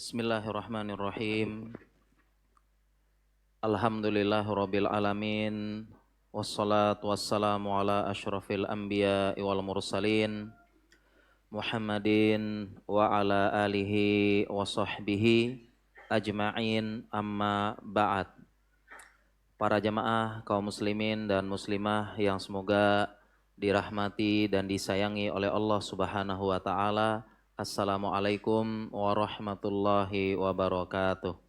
Bismillahirrahmanirrahim. Alhamdulillahirabbil alamin. Wassalatu wassalamu ala asyrafil anbiya'i wal mursalin Muhammadin wa ala alihi wa sahbihi ajma'in, amma ba'd. Para jamaah kaum muslimin dan muslimah yang semoga dirahmati dan disayangi oleh Allah Subhanahu wa taala. Assalamualaikum warahmatullahi wabarakatuh.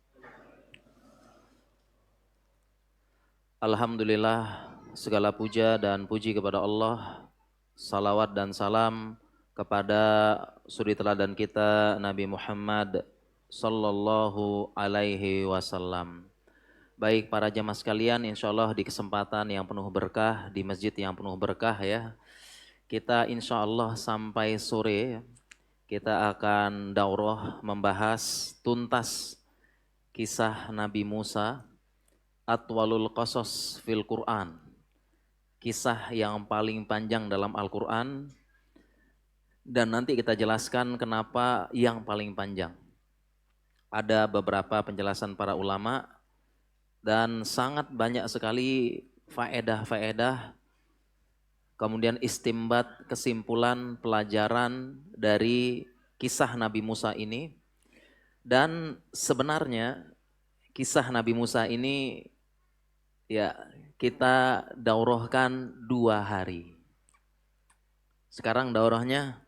Alhamdulillah, segala puja dan puji kepada Allah. Salawat dan salam kepada suri teladan kita Nabi Muhammad sallallahu alaihi wasallam. Baik para jamaah sekalian, insyaallah di kesempatan yang penuh berkah, di masjid yang penuh berkah ya, kita insyaallah sampai sore kita akan daurah membahas tuntas kisah Nabi Musa, atwalul qasas fil Quran, kisah yang paling panjang dalam Al-Quran, dan nanti kita jelaskan kenapa yang paling panjang. Ada beberapa penjelasan para ulama dan sangat banyak sekali faedah-faedah, kemudian istimbat, kesimpulan, pelajaran dari kisah Nabi Musa ini. Dan sebenarnya kisah Nabi Musa ini ya kita daurahkan 2 hari. Sekarang daurahnya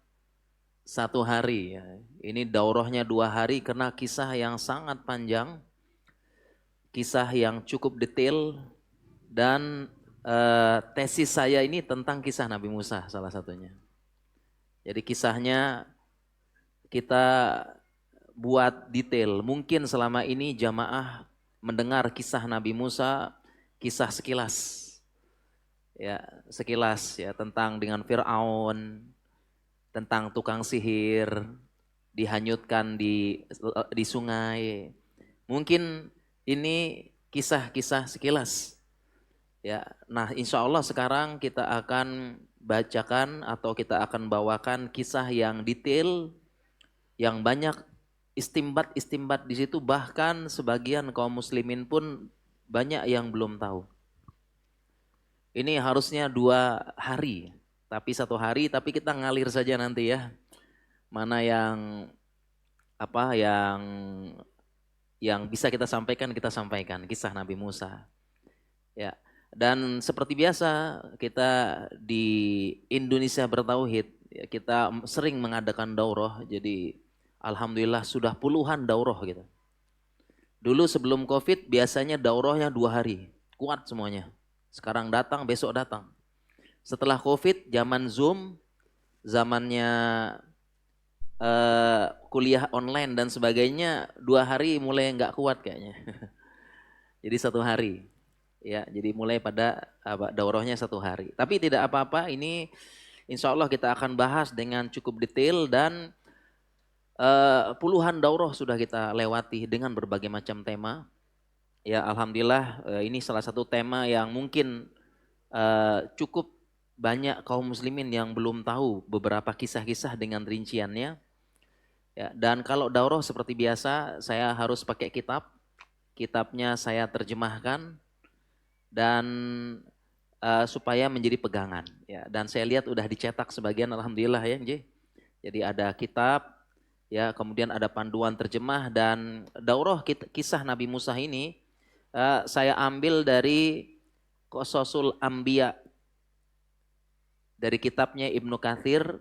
1 hari ya. Ini daurahnya 2 hari karena kisah yang sangat panjang, kisah yang cukup detail, dan tesis saya ini tentang kisah Nabi Musa salah satunya. Jadi kisahnya kita buat detail. Mungkin selama ini jamaah mendengar kisah Nabi Musa, kisah sekilas. Ya, sekilas ya, tentang dengan Fir'aun, tentang tukang sihir dihanyutkan di sungai. Mungkin ini kisah-kisah sekilas. Ya, nah insya Allah sekarang kita akan bacakan atau kita akan bawakan kisah yang detail, yang banyak istimbat-istimbat di situ, bahkan sebagian kaum muslimin pun banyak yang belum tahu. Ini harusnya 2 hari, tapi 1 hari, tapi kita ngalir saja nanti ya. Mana yang bisa kita sampaikan kisah Nabi Musa. Ya. Dan seperti biasa kita di Indonesia Bertauhid ya, kita sering mengadakan daurah. Jadi alhamdulillah sudah puluhan daurah gitu. Dulu sebelum Covid biasanya daurahnya 2 hari, kuat semuanya. Sekarang datang, besok datang. Setelah Covid, zaman Zoom, zamannya kuliah online dan sebagainya, 2 hari mulai nggak kuat kayaknya. Jadi 1 hari. Ya, jadi mulai pada daurahnya 1 hari. Tapi tidak apa-apa, ini insya Allah kita akan bahas dengan cukup detail, dan puluhan daurah sudah kita lewati dengan berbagai macam tema. Ya alhamdulillah, ini salah satu tema yang mungkin cukup banyak kaum muslimin yang belum tahu beberapa kisah-kisah dengan rinciannya. Ya, dan kalau daurah seperti biasa saya harus pakai kitabnya saya terjemahkan dan supaya menjadi pegangan. Ya, dan saya lihat udah dicetak sebagian, alhamdulillah ya, Nji. Jadi ada kitab, ya, kemudian ada panduan terjemah, dan daurah kisah Nabi Musa ini saya ambil dari Qasasul Anbiya, dari kitabnya Ibnu Katsir,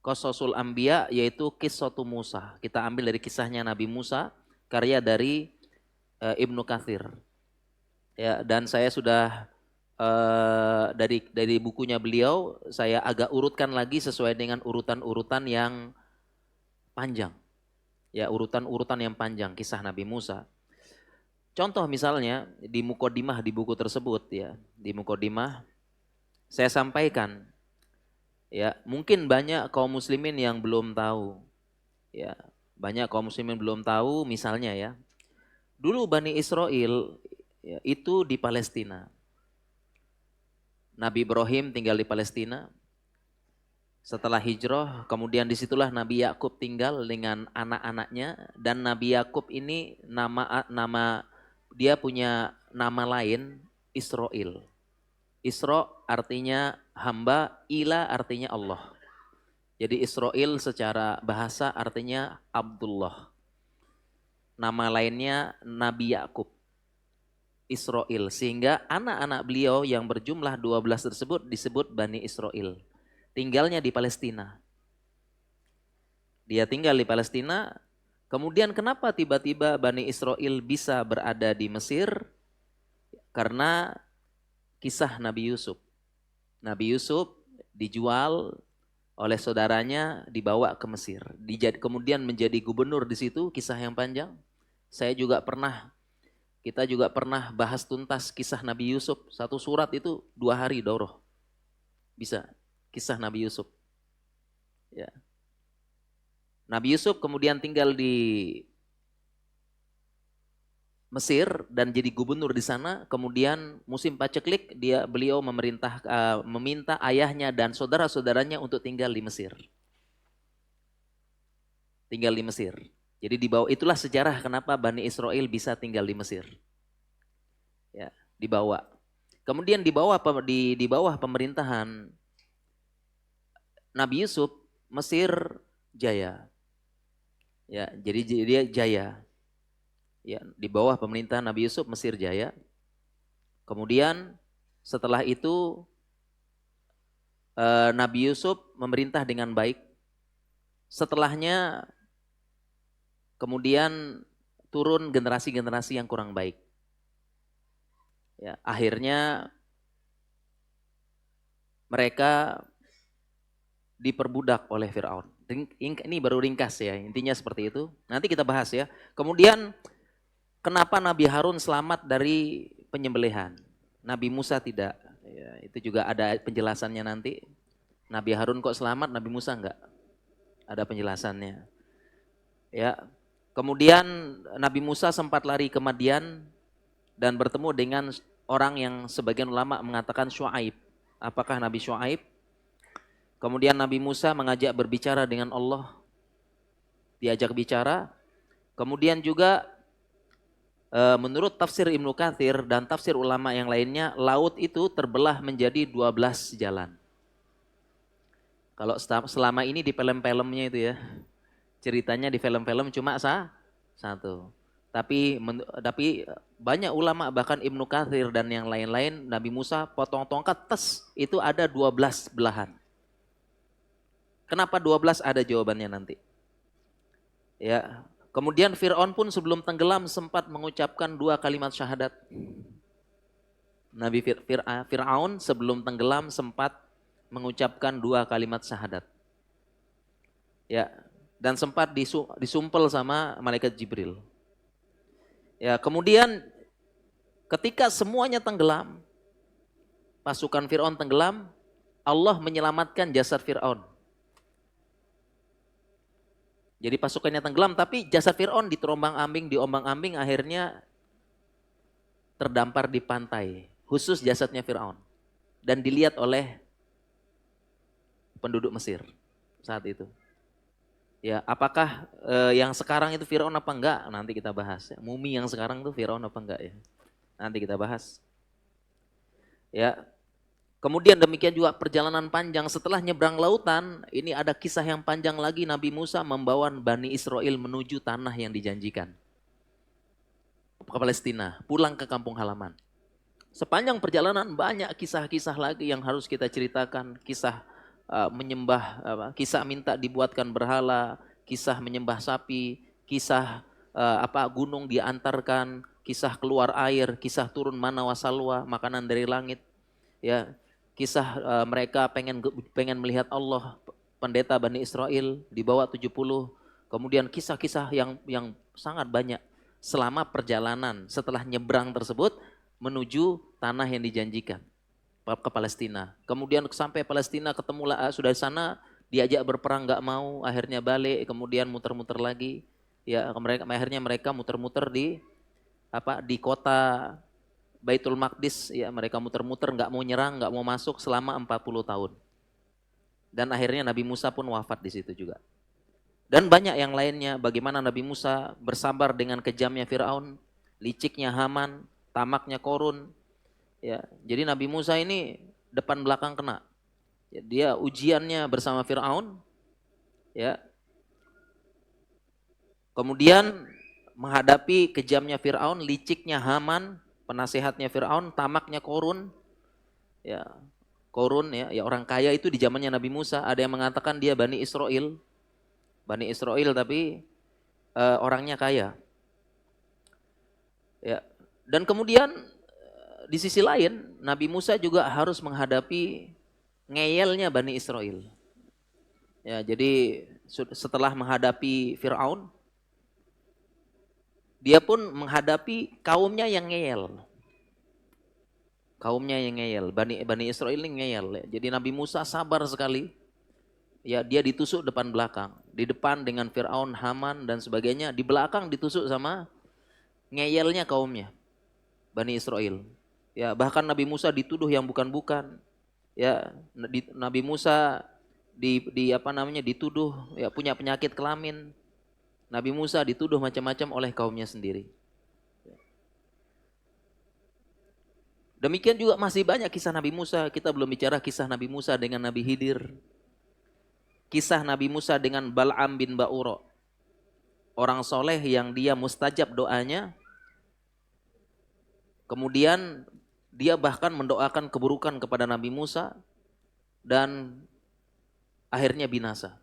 Qasasul Anbiya, yaitu Qissatu Musa. Kita ambil dari kisahnya Nabi Musa, karya dari Ibnu Katsir. Ya, dan saya sudah dari bukunya beliau saya agak urutkan lagi sesuai dengan urutan-urutan yang panjang. Ya, urutan-urutan yang panjang kisah Nabi Musa. Contoh misalnya di mukodimah di buku tersebut ya, di mukodimah saya sampaikan ya, mungkin banyak kaum muslimin yang belum tahu. Ya, banyak kaum muslimin belum tahu misalnya ya. Dulu Bani Israel ya, itu di Palestina. Nabi Ibrahim tinggal di Palestina. Setelah hijrah, kemudian disitulah Nabi Yakub tinggal dengan anak-anaknya, dan Nabi Yakub ini nama dia punya nama lain, Israel. Isra artinya hamba, Ila artinya Allah. Jadi Israel secara bahasa artinya Abdullah. Nama lainnya Nabi Yakub, Israel. Sehingga anak-anak beliau yang berjumlah 12 tersebut disebut Bani Israel. Tinggalnya di Palestina. Dia tinggal di Palestina. Kemudian kenapa tiba-tiba Bani Israel bisa berada di Mesir? Karena kisah Nabi Yusuf. Nabi Yusuf dijual oleh saudaranya, dibawa ke Mesir. Kemudian menjadi gubernur di situ, kisah yang panjang. Kita juga pernah bahas tuntas kisah Nabi Yusuf. Satu surat itu 2 hari daurah. Bisa, kisah Nabi Yusuf. Ya. Nabi Yusuf kemudian tinggal di Mesir dan jadi gubernur di sana. Kemudian musim paceklik beliau meminta ayahnya dan saudara-saudaranya untuk tinggal di Mesir. Tinggal di Mesir. Jadi itulah sejarah kenapa Bani Israel bisa tinggal di Mesir. Ya, dibawa. Kemudian di bawah pemerintahan Nabi Yusuf, Mesir jaya. Ya, jadi dia jaya. Ya, di bawah pemerintahan Nabi Yusuf, Mesir jaya. Kemudian setelah itu Nabi Yusuf memerintah dengan baik. Setelahnya kemudian turun generasi-generasi yang kurang baik. Ya, akhirnya mereka diperbudak oleh Firaun. Ini baru ringkas ya, intinya seperti itu. Nanti kita bahas ya. Kemudian kenapa Nabi Harun selamat dari penyembelihan? Nabi Musa tidak. Ya, itu juga ada penjelasannya nanti. Nabi Harun kok selamat, Nabi Musa enggak? Ada penjelasannya. Ya. Kemudian Nabi Musa sempat lari ke Madian dan bertemu dengan orang yang sebagian ulama mengatakan Syuaib. Apakah Nabi Syuaib? Kemudian Nabi Musa mengajak berbicara dengan Allah. Diajak bicara. Kemudian juga menurut tafsir Ibnu Katsir dan tafsir ulama yang lainnya, laut itu terbelah menjadi 12 jalan. Kalau selama ini di film-filmnya itu ya, ceritanya di film-film cuma satu. Tapi banyak ulama bahkan Ibnu Katsir dan yang lain-lain, Nabi Musa potong tongkat, itu ada 12 belahan. Kenapa 12? Ada jawabannya nanti. Ya, kemudian Fir'aun pun sebelum tenggelam sempat mengucapkan 2 kalimat syahadat. Nabi Fir'aun sebelum tenggelam sempat mengucapkan 2 kalimat syahadat. Ya, dan sempat disumpel sama malaikat Jibril. Ya, kemudian ketika semuanya tenggelam, pasukan Fir'aun tenggelam, Allah menyelamatkan jasad Fir'aun. Jadi pasukannya tenggelam, tapi jasad Fir'aun diombang-ambing, akhirnya terdampar di pantai. Khusus jasadnya Fir'aun. Dan dilihat oleh penduduk Mesir saat itu. Ya, apakah yang sekarang itu Fir'aun apa enggak? Nanti kita bahas. Ya. Mumi yang sekarang itu Fir'aun apa enggak ya? Nanti kita bahas. Ya. Kemudian demikian juga perjalanan panjang setelah nyebrang lautan, ini ada kisah yang panjang lagi. Nabi Musa membawa Bani Israel menuju tanah yang dijanjikan. Ke Palestina, pulang ke kampung halaman. Sepanjang perjalanan banyak kisah-kisah lagi yang harus kita ceritakan. Kisah kisah minta dibuatkan berhala, kisah menyembah sapi, kisah gunung diantarkan, kisah keluar air, kisah turun mana wasalwa, makanan dari langit. Ya, kisah mereka pengen melihat Allah, pendeta Bani Israel dibawa 70. Kemudian kisah-kisah yang sangat banyak selama perjalanan setelah nyebrang tersebut menuju tanah yang dijanjikan ke Palestina. Kemudian sampai Palestina ketemulah sudah di sana, diajak berperang nggak mau, akhirnya balik, kemudian muter-muter lagi. Ya, akhirnya mereka muter-muter di kota Baitul Maqdis, ya mereka muter-muter nggak mau nyerang, nggak mau masuk selama 40 tahun. Dan akhirnya Nabi Musa pun wafat di situ juga. Dan banyak yang lainnya, bagaimana Nabi Musa bersabar dengan kejamnya Firaun, liciknya Haman, tamaknya Korun. Ya, jadi Nabi Musa ini depan belakang kena. Ya, dia ujiannya bersama Firaun, ya. Kemudian menghadapi kejamnya Firaun, liciknya Haman, penasehatnya Firaun, tamaknya Korun. Ya, Korun ya orang kaya itu di zamannya Nabi Musa. Ada yang mengatakan dia Bani Israel. Bani Israel tapi orangnya kaya. Ya. Dan kemudian di sisi lain Nabi Musa juga harus menghadapi ngeyelnya Bani Israel. Ya, jadi setelah menghadapi Firaun, dia pun menghadapi kaumnya yang ngeyel. Kaumnya yang ngeyel, Bani Israel ini ngeyel. Ya. Jadi Nabi Musa sabar sekali. Ya, dia ditusuk depan belakang. Di depan dengan Firaun, Haman dan sebagainya, di belakang ditusuk sama ngeyelnya kaumnya, Bani Israel. Ya, bahkan Nabi Musa dituduh yang bukan-bukan. Ya, Nabi Musa dituduh ya punya penyakit kelamin. Nabi Musa dituduh macam-macam oleh kaumnya sendiri. Demikian juga masih banyak kisah Nabi Musa. Kita belum bicara kisah Nabi Musa dengan Nabi Khidir. Kisah Nabi Musa dengan Bal'am bin Ba'ura. Orang soleh yang dia mustajab doanya. Kemudian dia bahkan mendoakan keburukan kepada Nabi Musa. Dan akhirnya binasa.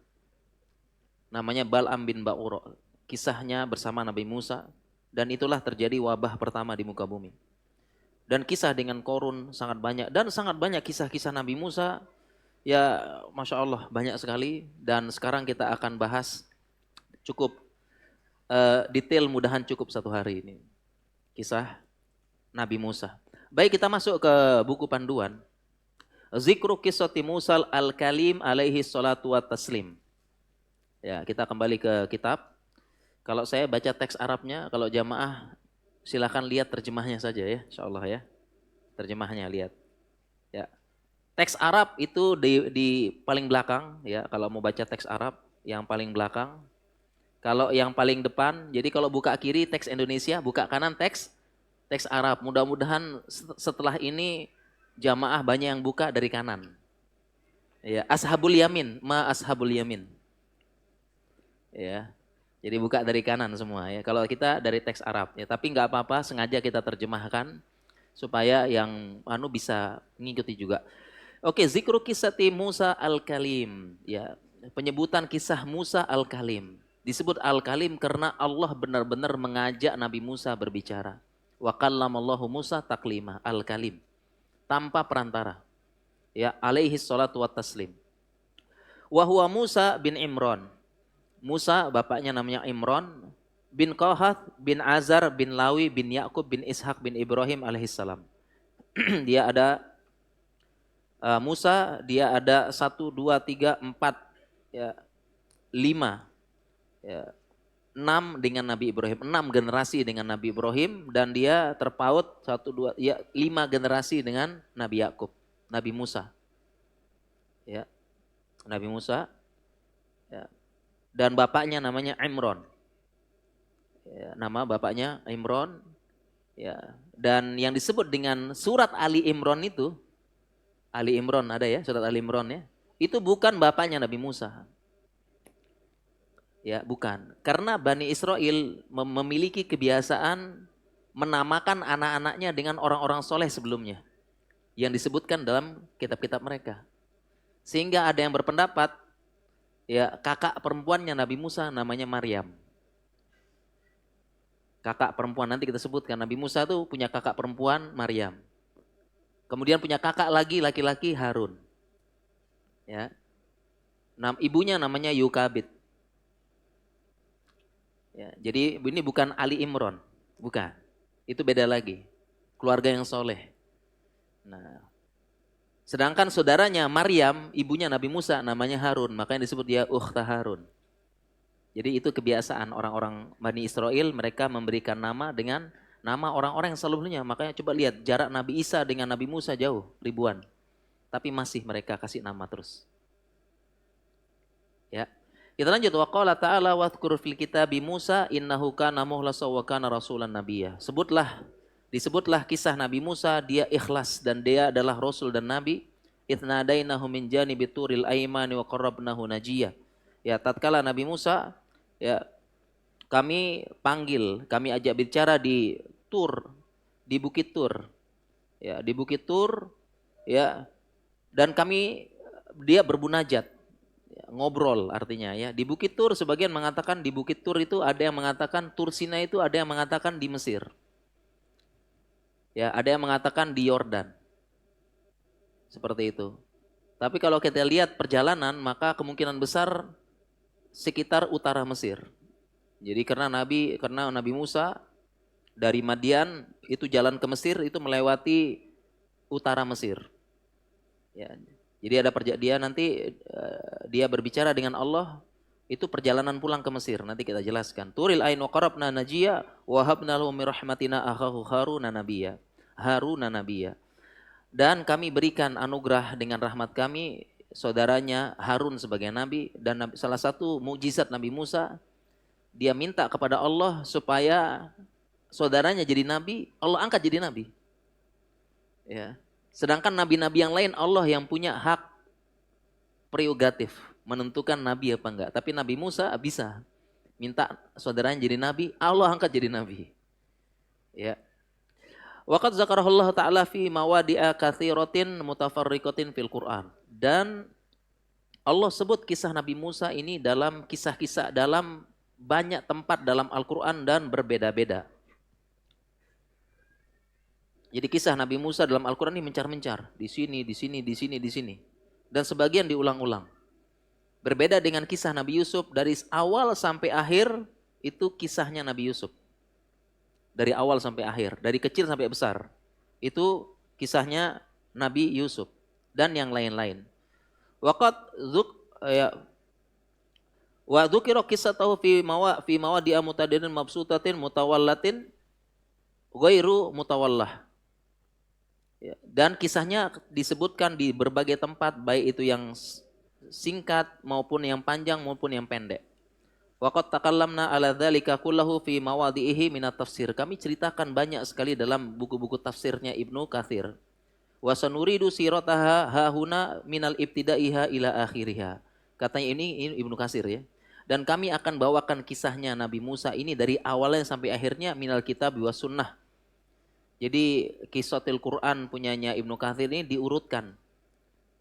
Namanya Bal'am bin Ba'ura. Kisahnya bersama Nabi Musa. Dan itulah terjadi wabah pertama di muka bumi. Dan kisah dengan Korun sangat banyak. Dan sangat banyak kisah-kisah Nabi Musa. Ya Masya Allah banyak sekali. Dan sekarang kita akan bahas cukup detail, mudahan cukup satu hari ini. Kisah Nabi Musa. Baik, kita masuk ke buku panduan. Zikru Qissati Musa al-Kalim alaihi salatu wa taslim. Ya, kita kembali ke kitab. Kalau saya baca teks Arabnya, kalau jamaah silakan lihat terjemahnya saja ya, insyaallah ya. Terjemahnya lihat. Ya. Teks Arab itu di paling belakang ya, kalau mau baca teks Arab yang paling belakang. Kalau yang paling depan, jadi kalau buka kiri teks Indonesia, buka kanan teks Arab. Mudah-mudahan setelah ini jamaah banyak yang buka dari kanan. Ya, ashabul yamin, ma ashabul yamin. Ya. Jadi buka dari kanan semua ya. Kalau kita dari teks Arab ya, tapi nggak apa-apa, sengaja kita terjemahkan supaya yang bisa mengikuti juga. Oke, zikru kisati Musa al-Kalim ya. Penyebutan kisah Musa al-Kalim. Disebut al-Kalim karena Allah benar-benar mengajak Nabi Musa berbicara. Wa kallamallahu Musa taklima, al-Kalim. Tanpa perantara. Ya, alaihi salatu wa taslim. Wa huwa Musa bin Imran. Musa bapaknya namanya Imran bin Qahath bin Azar bin Lawi bin Yakub bin Ishak bin Ibrahim alaihissalam. Dia ada Musa, dia ada 1, 2, 3, 4, ya, 5, ya, 6 dengan Nabi Ibrahim, 6 generasi dengan Nabi Ibrahim, dan dia terpaut 1, 2, ya, 5 generasi dengan Nabi Yakub, Nabi Musa, ya, Nabi Musa, ya. Dan bapaknya namanya Imran. Ya, nama bapaknya Imran. Ya, dan yang disebut dengan surat Ali Imran itu, Ali Imran ada ya, surat Ali Imran ya. Itu bukan bapaknya Nabi Musa. Ya, bukan. Karena Bani Israel memiliki kebiasaan menamakan anak-anaknya dengan orang-orang soleh sebelumnya. Yang disebutkan dalam kitab-kitab mereka. Sehingga ada yang berpendapat, ya, kakak perempuannya Nabi Musa namanya Maryam. Kakak perempuan, nanti kita sebutkan, Nabi Musa tuh punya kakak perempuan Maryam. Kemudian punya kakak lagi laki-laki Harun. Ya. Ibunya namanya Yukabit. Ya, jadi ini bukan Ali Imran, bukan. Itu beda lagi. Keluarga yang soleh. Nah, sedangkan saudaranya Maryam, ibunya Nabi Musa namanya Harun, makanya disebut dia Ukhta Harun. Jadi itu kebiasaan orang-orang Bani Israel, mereka memberikan nama dengan nama orang-orang yang sebelumnya. Makanya coba lihat jarak Nabi Isa dengan Nabi Musa jauh, ribuan. Tapi masih mereka kasih nama terus. Ya. Kita lanjut, wa qala ta'ala wadhkur fil kitabi Musa innahu kana mukhlasa wa kana rasulan nabiyya. Disebutlah kisah Nabi Musa, dia ikhlas dan dia adalah rasul dan nabi. Itnadainahu min janibi turil aimani wa qarrabnahu najiyya. Ya, tatkala Nabi Musa ya kami panggil, kami ajak bicara di Tur, di Bukit Tur. Ya, di Bukit Tur ya, dan dia berbunajat. Ya, ngobrol artinya ya. Di Bukit Tur sebagian mengatakan di Bukit Tur itu ada yang mengatakan Tur Sinai, itu ada yang mengatakan di Mesir. Ya, ada yang mengatakan di Yordan. Seperti itu. Tapi kalau kita lihat perjalanan maka kemungkinan besar sekitar utara Mesir. Jadi karena Nabi Musa dari Madian itu jalan ke Mesir itu melewati utara Mesir. Ya, jadi dia nanti dia berbicara dengan Allah, itu perjalanan pulang ke Mesir. Nanti kita jelaskan. Turil ain wa qarabna najiyya wa habna lahu min rahmatina akhahu Haruna nabiyya. Dan kami berikan anugerah dengan rahmat kami saudaranya Harun sebagai nabi, dan salah satu mukjizat Nabi Musa, dia minta kepada Allah supaya saudaranya jadi nabi, Allah angkat jadi nabi. Ya. Sedangkan nabi-nabi yang lain Allah yang punya hak prerogatif menentukan nabi apa enggak. Tapi Nabi Musa bisa minta saudaranya jadi nabi, Allah angkat jadi nabi. Ya. Waqad zakarahullah ta'ala fi mawadi'a katsiratin mutafarriqatin fil Qur'an. Dan Allah sebut kisah Nabi Musa ini dalam kisah-kisah dalam banyak tempat dalam Al-Quran dan berbeda-beda. Jadi kisah Nabi Musa dalam Al-Quran ini mencar-mencar. Di sini. Dan sebagian diulang-ulang. Berbeda dengan kisah Nabi Yusuf, dari awal sampai akhir itu kisahnya Nabi Yusuf. Dari awal sampai akhir, dari kecil sampai besar. Itu kisahnya Nabi Yusuf dan yang lain-lain. Wa dzukira qissatahu fi mawadi'a mutadadin mabsutatin mutawallatin ghairu mutawallah. Ya, dan kisahnya disebutkan di berbagai tempat, baik itu yang singkat maupun yang panjang maupun yang pendek. Waqad takallamna ala dzalika kullahu fi mawadhihi minat tafsir. Kami ceritakan banyak sekali dalam buku-buku tafsirnya Ibnu Katsir. Wa sanuridu sirataha hahuna minal ibtidaiha ila akhiriha. Katanya ini Ibnu Katsir ya. Dan kami akan bawakan kisahnya Nabi Musa ini dari awalnya sampai akhirnya minal kitab wa sunnah. Jadi Qisatul Quran punyanya Ibnu Katsir ini diurutkan.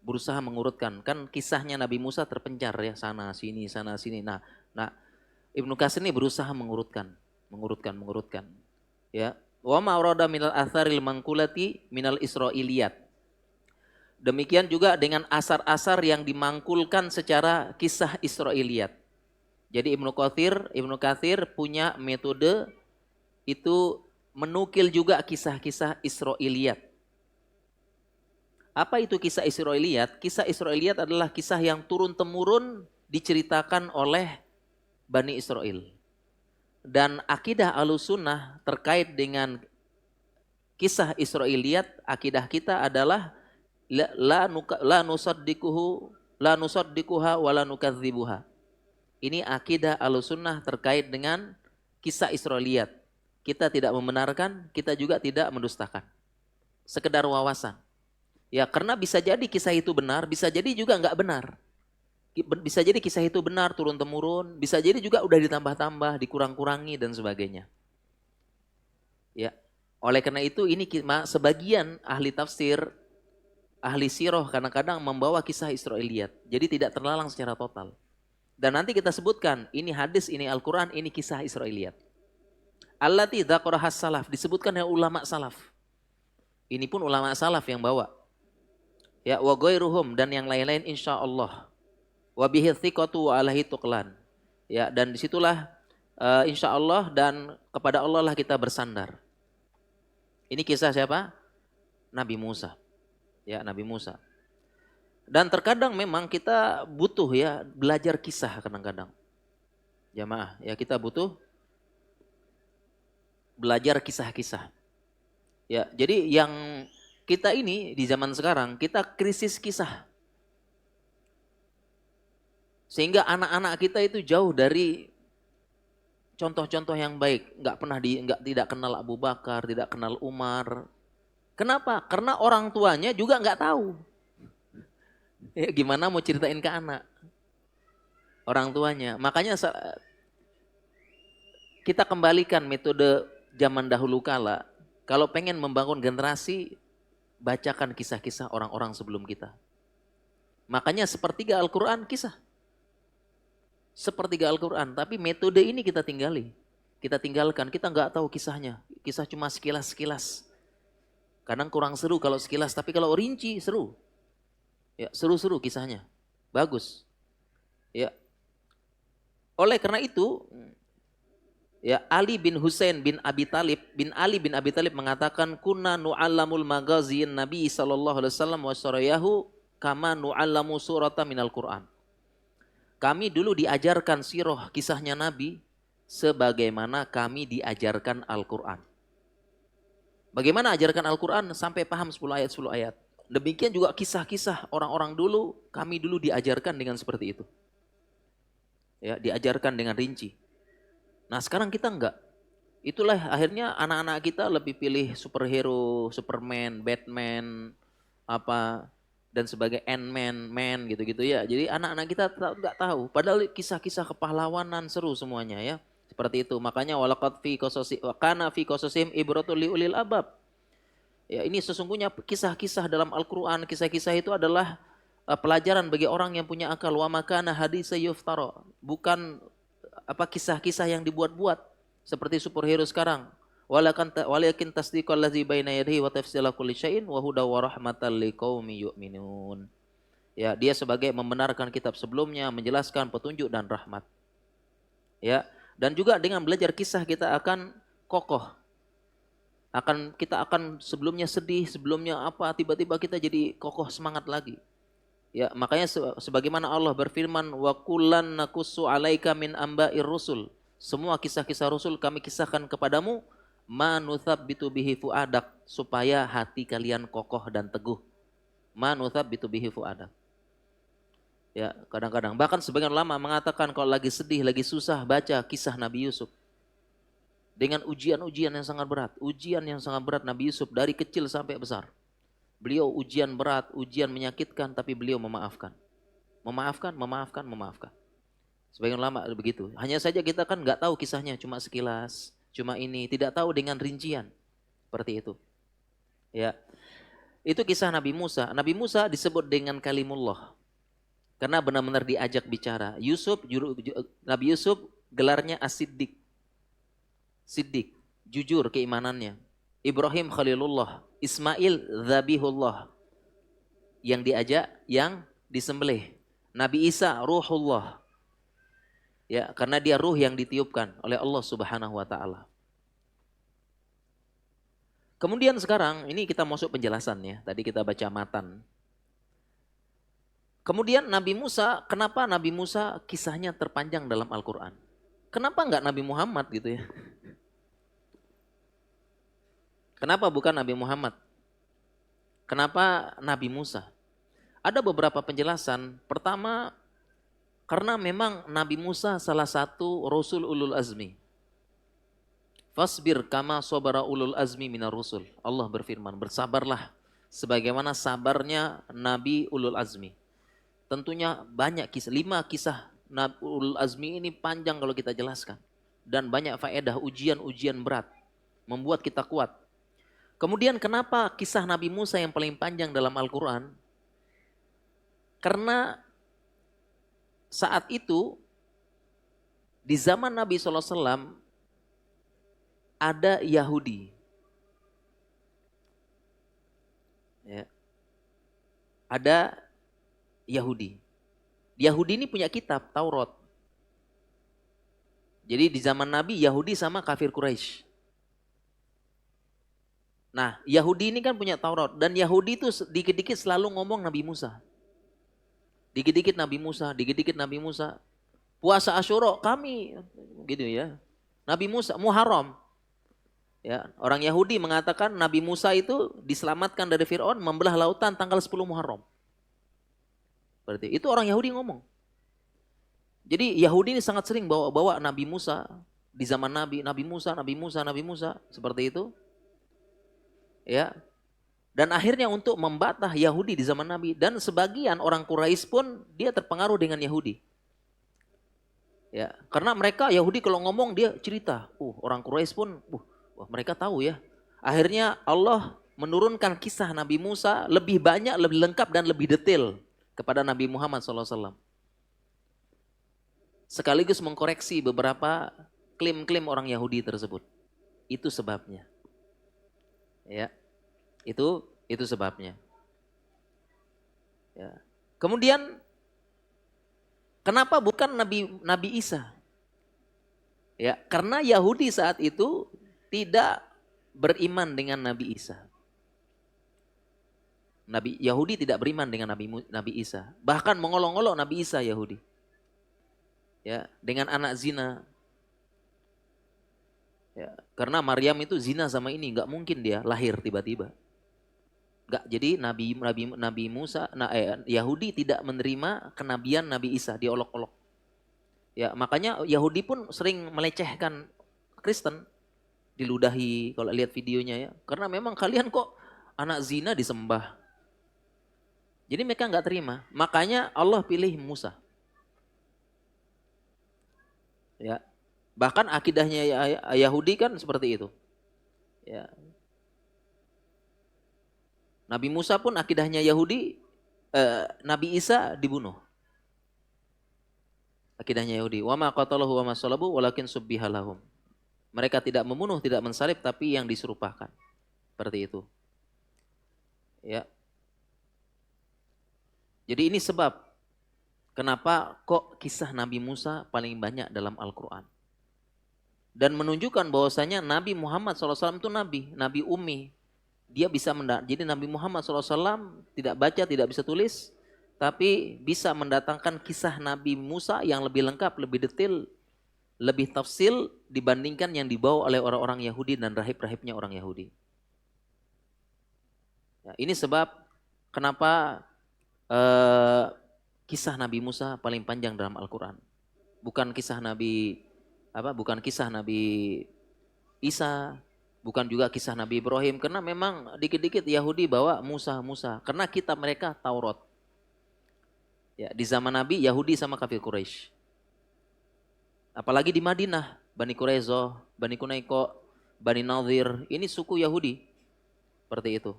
Berusaha mengurutkan. Kan kisahnya Nabi Musa terpencar ya, sana sini. Nah, Ibnu Katsir ini berusaha mengurutkan. Ya. Wa ma urada minal atharil mangkulati minal israiliyat. Demikian juga dengan asar-asar yang dimangkulkan secara kisah Israiliyat. Jadi Ibnu Katsir punya metode itu menukil juga kisah-kisah Israiliyat. Apa itu kisah Israiliyat? Kisah Israiliyat adalah kisah yang turun-temurun diceritakan oleh Bani Israel. Dan akidah Ahlussunnah terkait dengan kisah Israiliyat, akidah kita adalah la nusaddikuha wa la nukadzibuha. Ini akidah Ahlussunnah terkait dengan kisah Israiliyat. Kita tidak membenarkan, kita juga tidak mendustakan. Sekedar wawasan. Ya, karena bisa jadi kisah itu benar, bisa jadi juga enggak benar. Bisa jadi kisah itu benar turun-temurun, bisa jadi juga udah ditambah-tambah, dikurang-kurangi dan sebagainya. Ya. Oleh karena itu ini sebagian ahli tafsir, ahli sirah kadang-kadang membawa kisah Israiliyat. Jadi tidak terlalang secara total. Dan nanti kita sebutkan, ini hadis, ini Al-Quran, ini kisah Israiliyat. Allati dzaqarahas salaf, disebutkan oleh ulama salaf. Ini pun ulama salaf yang bawa. Ya, wa ghairuhum, dan yang lain-lain insyaallah. Wa bihi thiqatu wa alaihi tuqlan. Ya, dan disitulah insyaallah dan kepada Allah lah kita bersandar. Ini kisah siapa? Nabi Musa. Ya, Nabi Musa. Dan terkadang memang kita butuh ya belajar kisah kadang-kadang. Jamaah, ya kita butuh belajar kisah-kisah. Ya, jadi yang kita ini di zaman sekarang kita krisis kisah. Sehingga anak-anak kita itu jauh dari contoh-contoh yang baik, tidak kenal Abu Bakar, tidak kenal Umar. Kenapa? Karena orang tuanya juga nggak tahu. Ya, gimana mau ceritain ke anak? Orang tuanya. Makanya kita kembalikan metode zaman dahulu kala. Kalau pengen membangun generasi, bacakan kisah-kisah orang-orang sebelum kita. Makanya sepertiga Al-Quran kisah. Sepertiga Al-Quran, tapi metode ini kita tinggalkan, kita nggak tahu kisahnya, kisah cuma sekilas-sekilas. Kadang kurang seru kalau sekilas, tapi kalau rinci seru. Ya, seru-seru kisahnya, bagus. Ya, oleh karena itu, ya Ali bin Ali bin Abi Talib mengatakan, kunna nu'allamul magazin Nabi sallallahu alaihi wasallam wa sarayahu kama nu'allamu surata minal Quran. Kami dulu diajarkan sirah kisahnya Nabi sebagaimana kami diajarkan Al-Quran. Bagaimana ajarkan Al-Quran? Sampai paham 10 ayat. Demikian juga kisah-kisah orang-orang dulu, kami dulu diajarkan dengan seperti itu. Ya, diajarkan dengan rinci. Nah sekarang kita enggak. Itulah akhirnya anak-anak kita lebih pilih superhero, Superman, Batman, dan sebagai Ant-Man, gitu-gitu ya. Jadi anak-anak kita nggak tahu. Padahal kisah-kisah kepahlawanan seru semuanya ya. Seperti itu. Makanya walaqad fi qasasihim ibratul liulil albab. Ya, ini sesungguhnya kisah-kisah dalam Al-Qur'an, kisah-kisah itu adalah pelajaran bagi orang yang punya akal. Wa makana haditsa yuftara. Bukan kisah-kisah yang dibuat-buat seperti superhero sekarang. Walakin tasdiqal ladzi baina yadayhi wa tafsila kulli syai'in wa huda wa rahmatan liqaumi yu'minun. Ya, dia sebagai membenarkan kitab sebelumnya, menjelaskan petunjuk dan rahmat. Ya, dan juga dengan belajar kisah kita akan kokoh. Kita akan sebelumnya sedih, sebelumnya tiba-tiba kita jadi kokoh semangat lagi. Ya, makanya sebagaimana Allah berfirman, wa kullan naqussu 'alaika min amba'ir rusul. Semua kisah-kisah Rasul kami kisahkan kepadamu, manuthabbitu bihi fuadak, supaya hati kalian kokoh dan teguh. Manuthabbitu bihi fuadak. Ya, kadang-kadang bahkan sebagian ulama mengatakan kalau lagi sedih, lagi susah, baca kisah Nabi Yusuf. Dengan ujian-ujian yang sangat berat Nabi Yusuf dari kecil sampai besar. Beliau ujian berat, ujian menyakitkan, tapi beliau memaafkan. Memaafkan. Sebagian ulama begitu. Hanya saja kita kan nggak tahu kisahnya, cuma sekilas, cuma ini, tidak tahu dengan rincian. Seperti itu. Ya. Itu kisah Nabi Musa. Nabi Musa disebut dengan kalimullah. Karena benar-benar diajak bicara. Nabi Yusuf gelarnya As-Siddiq. Siddiq, jujur keimanannya. Ibrahim Khalilullah, Ismail Zabihullah. Yang diajak, yang disembelih. Nabi Isa Ruhullah. Ya, karena dia ruh yang ditiupkan oleh Allah Subhanahu wa taala. Kemudian sekarang ini kita masuk penjelasan ya. Tadi kita baca matan. Kemudian Nabi Musa, kenapa Nabi Musa kisahnya terpanjang dalam Al-Qur'an? Kenapa enggak Nabi Muhammad gitu ya? Kenapa bukan Nabi Muhammad? Kenapa Nabi Musa? Ada beberapa penjelasan. Pertama, karena memang Nabi Musa salah satu Rasul Ulul Azmi. Fasbir kama sabara ulul azmi minar rusul. Allah berfirman, bersabarlah sebagaimana sabarnya Nabi Ulul Azmi. Tentunya banyak kisah, 5 kisah Nabi Ulul Azmi ini panjang kalau kita jelaskan. Dan banyak faedah, ujian-ujian berat. Membuat kita kuat. Kemudian kenapa kisah Nabi Musa yang paling panjang dalam Al-Quran? Karena saat itu, di zaman Nabi SAW, ada Yahudi. Ya. Ada Yahudi. Yahudi ini punya kitab, Taurat. Jadi di zaman Nabi, Yahudi sama kafir Quraisy. Nah, Yahudi ini kan punya Taurat. Dan Yahudi itu dikit-dikit selalu ngomong Nabi Musa. Dikit-dikit Nabi Musa. Puasa Asyura kami, gitu ya. Nabi Musa, Muharram. Ya, orang Yahudi mengatakan Nabi Musa itu diselamatkan dari Fir'aun membelah lautan tanggal 10 Muharram. Berarti itu orang Yahudi ngomong. Jadi Yahudi ini sangat sering bawa-bawa Nabi Musa di zaman Nabi Musa seperti itu. Ya. Dan akhirnya untuk membatah Yahudi di zaman Nabi, dan sebagian orang Quraisy pun dia terpengaruh dengan Yahudi. Ya, karena mereka Yahudi kalau ngomong dia cerita. Orang Quraisy pun wah, mereka tahu ya. Akhirnya Allah menurunkan kisah Nabi Musa lebih banyak, lebih lengkap dan lebih detail kepada Nabi Muhammad SAW. Sekaligus mengkoreksi beberapa klaim-klaim orang Yahudi tersebut. Itu sebabnya. Ya. Itu sebabnya. Ya. Kemudian kenapa bukan Nabi Isa? Ya, karena Yahudi saat itu tidak beriman dengan Nabi Isa. Yahudi tidak beriman dengan Nabi Isa. Bahkan mengolok-olok Nabi Isa Yahudi. Ya, dengan anak zina. Ya, karena Maryam itu zina sama ini, nggak mungkin dia lahir tiba-tiba. Enggak, jadi Nabi Musa, Yahudi tidak menerima kenabian Nabi Isa, diolok-olok. Ya, makanya Yahudi pun sering melecehkan Kristen, diludahi kalau lihat videonya ya. Karena memang kalian kok anak zina disembah. Jadi mereka enggak terima. Makanya Allah pilih Musa. Ya. Bahkan akidahnya Yahudi kan seperti itu. Ya. Nabi Musa pun akidahnya Yahudi, Nabi Isa dibunuh. Akidahnya Yahudi. Wa ma qatalahu wa ma salabu walakin subbiha lahum. Mereka tidak membunuh, tidak mensalib, tapi yang diserupakan. Seperti itu. Ya. Jadi ini sebab kenapa kok kisah Nabi Musa paling banyak dalam Al-Quran. Dan menunjukkan bahwasanya Nabi Muhammad SAW itu Nabi ummi. Dia bisa jadi Nabi Muhammad SAW tidak baca, tidak bisa tulis, tapi bisa mendatangkan kisah Nabi Musa yang lebih lengkap, lebih detail, lebih tafsil dibandingkan yang dibawa oleh orang-orang Yahudi dan rahib-rahibnya orang Yahudi. Ya, ini sebab kenapa kisah Nabi Musa paling panjang dalam Al-Quran. Bukan kisah Nabi Isa, bukan juga kisah Nabi Ibrahim, karena memang dikit-dikit Yahudi bawa Musa. Karena kitab mereka Taurat. Ya, di zaman Nabi Yahudi sama kafir Quraisy. Apalagi di Madinah, Bani Quraizoh, Bani Kunaiko, Bani Nadhir, ini suku Yahudi. Seperti itu.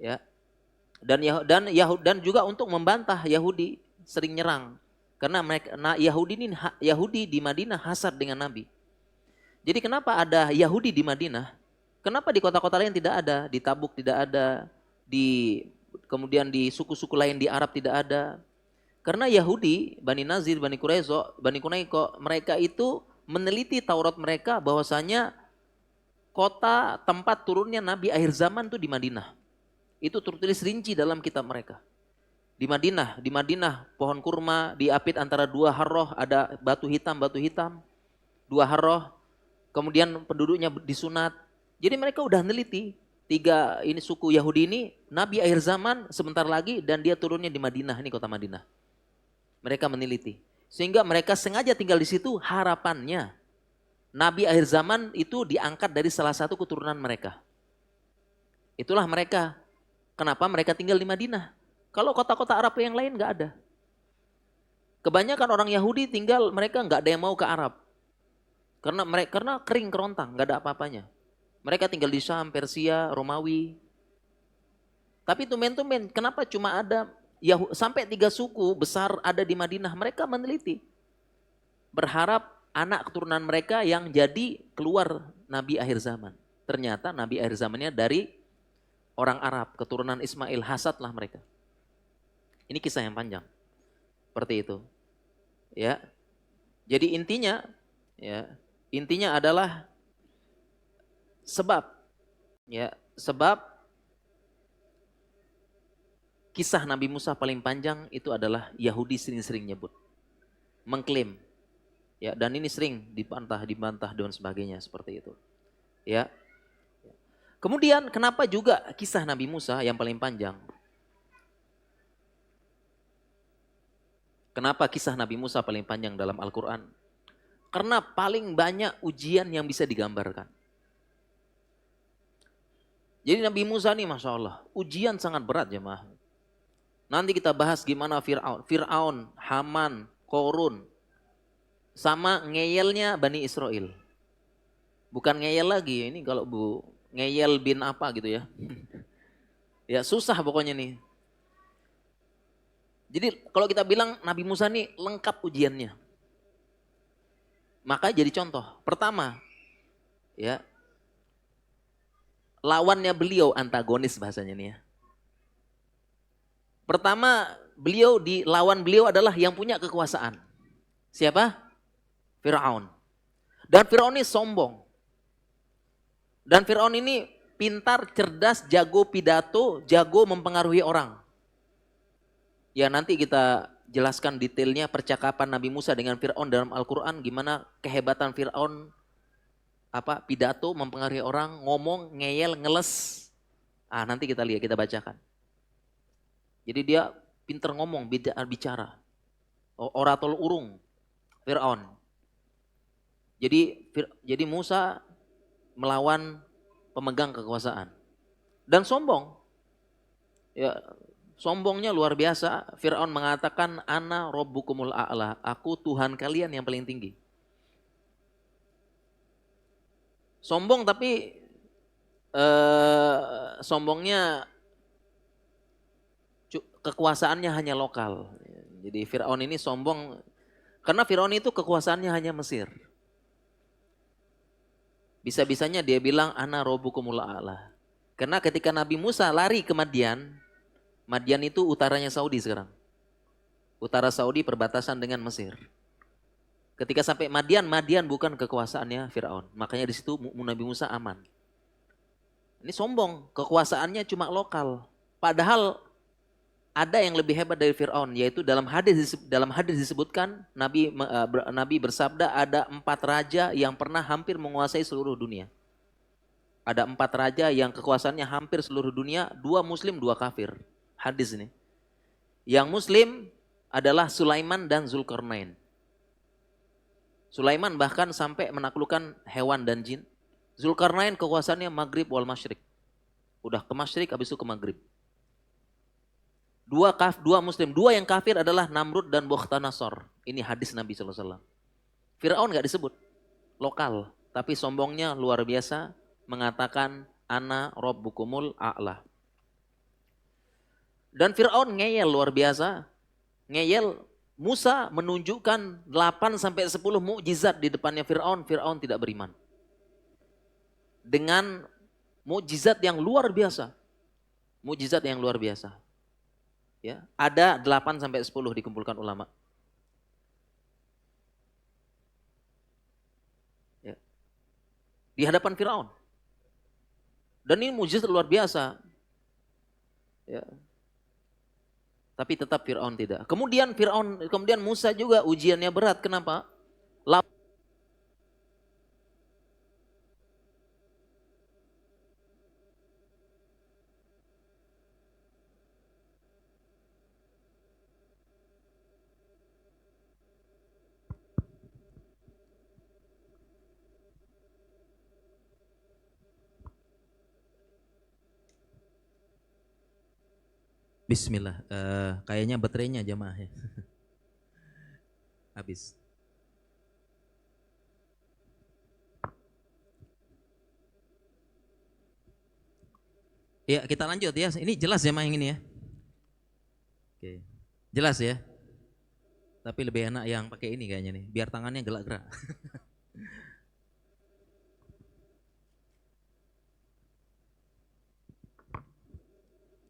Ya. Dan juga untuk membantah Yahudi sering nyerang. Karena Yahudi di Madinah hasad dengan Nabi. Jadi kenapa ada Yahudi di Madinah? Kenapa di kota-kota lain tidak ada? Di Tabuk tidak ada, kemudian di suku-suku lain di Arab tidak ada. Karena Yahudi, Bani Nazir, Bani Quraizo, Bani Kunaiko, mereka itu meneliti Taurat mereka bahwasanya kota tempat turunnya Nabi akhir zaman itu di Madinah. Itu tertulis rinci dalam kitab mereka. Di Madinah pohon kurma diapit antara dua harroh, ada batu hitam, dua harroh. Kemudian penduduknya disunat. Jadi mereka udah neliti. Tiga ini suku Yahudi ini Nabi akhir zaman sebentar lagi dan dia turunnya di Madinah, ini kota Madinah. Mereka meneliti. Sehingga mereka sengaja tinggal di situ, harapannya Nabi akhir zaman itu diangkat dari salah satu keturunan mereka. Itulah mereka. Kenapa mereka tinggal di Madinah? Kalau kota-kota Arab yang lain nggak ada. Kebanyakan orang Yahudi tinggal, mereka nggak ada yang mau ke Arab. Karena kering kerontang, nggak ada apa-apanya. Mereka tinggal di Syam, Persia, Romawi. Tapi tumen-tumen, kenapa cuma ada sampai 3 suku besar ada di Madinah? Mereka meneliti, berharap anak keturunan mereka yang jadi keluar Nabi akhir zaman. Ternyata Nabi akhir zamannya dari orang Arab, keturunan Ismail, hasadlah mereka. Ini kisah yang panjang, seperti itu. Ya, jadi intinya adalah sebab kisah Nabi Musa paling panjang itu adalah Yahudi sering-sering nyebut, mengklaim, ya, dan ini sering dibantah dan sebagainya seperti itu, ya. Kemudian kenapa juga kisah Nabi Musa yang paling panjang? Kenapa kisah Nabi Musa paling panjang dalam Al-Quran? Karena paling banyak ujian yang bisa digambarkan. Jadi Nabi Musa nih Masya Allah, ujian sangat berat jemaah. Nanti kita bahas gimana Fir'aun, Haman, Korun, sama ngeyelnya Bani Israel. Bukan ngeyel lagi, ini kalau ngeyel bin apa gitu ya. Ya susah pokoknya nih. Jadi kalau kita bilang Nabi Musa nih lengkap ujiannya. Maka jadi contoh. Pertama, ya lawannya beliau antagonis bahasanya nih ya. Pertama, lawan beliau adalah yang punya kekuasaan. Siapa? Fir'aun. Dan Fir'aun ini sombong. Dan Fir'aun ini pintar, cerdas, jago pidato, jago mempengaruhi orang. Ya nanti kita jelaskan detailnya percakapan Nabi Musa dengan Fir'aun dalam Al-Quran. Gimana kehebatan Fir'aun, pidato, mempengaruhi orang, ngomong, ngeyel, ngeles. Nanti kita lihat, kita bacakan. Jadi dia pintar ngomong, bicara. Orator urung, Fir'aun. Jadi Musa melawan pemegang kekuasaan. Dan sombong. Ya, sombongnya luar biasa. Fir'aun mengatakan, Ana Rabbukumul A'la. Aku Tuhan kalian yang paling tinggi. Sombong tapi sombongnya kekuasaannya hanya lokal. Jadi Fir'aun ini sombong. Karena Fir'aun itu kekuasaannya hanya Mesir. Bisa-bisanya dia bilang, Ana Rabbukumul A'la. Karena ketika Nabi Musa lari ke Madian, Madian itu utaranya Saudi sekarang. Utara Saudi perbatasan dengan Mesir. Ketika sampai Madian bukan kekuasaannya Fir'aun. Makanya di situ Nabi Musa aman. Ini sombong, kekuasaannya cuma lokal. Padahal ada yang lebih hebat dari Fir'aun, yaitu dalam hadis disebutkan Nabi bersabda ada 4 raja yang pernah hampir menguasai seluruh dunia. Ada 4 raja yang kekuasaannya hampir seluruh dunia, 2 muslim, 2 kafir. Hadis ini. Yang muslim adalah Sulaiman dan Zulkarnain. Sulaiman bahkan sampai menaklukkan hewan dan jin. Zulkarnain kekuasaannya Maghrib wal Masyrik. Udah ke Masyrik, habis itu ke Maghrib. 2 muslim, 2 yang kafir adalah Namrud dan Bukhtanasor. Ini hadis Nabi SAW. Fir'aun gak disebut, lokal. Tapi sombongnya luar biasa, mengatakan Ana Rabbukumul A'la. Dan Fir'aun ngeyel luar biasa. Ngeyel, Musa menunjukkan 8-10 mukjizat di depannya Fir'aun. Fir'aun tidak beriman. Dengan mukjizat yang luar biasa. Mukjizat yang luar biasa. Ya, ada 8-10 dikumpulkan ulama. Ya. Di hadapan Fir'aun. Dan ini mukjizat luar biasa. Ya. Tapi tetap Fir'aun tidak. Kemudian Musa juga ujiannya berat. Kenapa? Bismillah, kayaknya baterainya jamaah ya. Habis. Ya kita lanjut ya, ini jelas jamaah yang ini ya. Oke, jelas ya. Tapi lebih enak yang pakai ini kayaknya nih, biar tangannya gerak-gerak.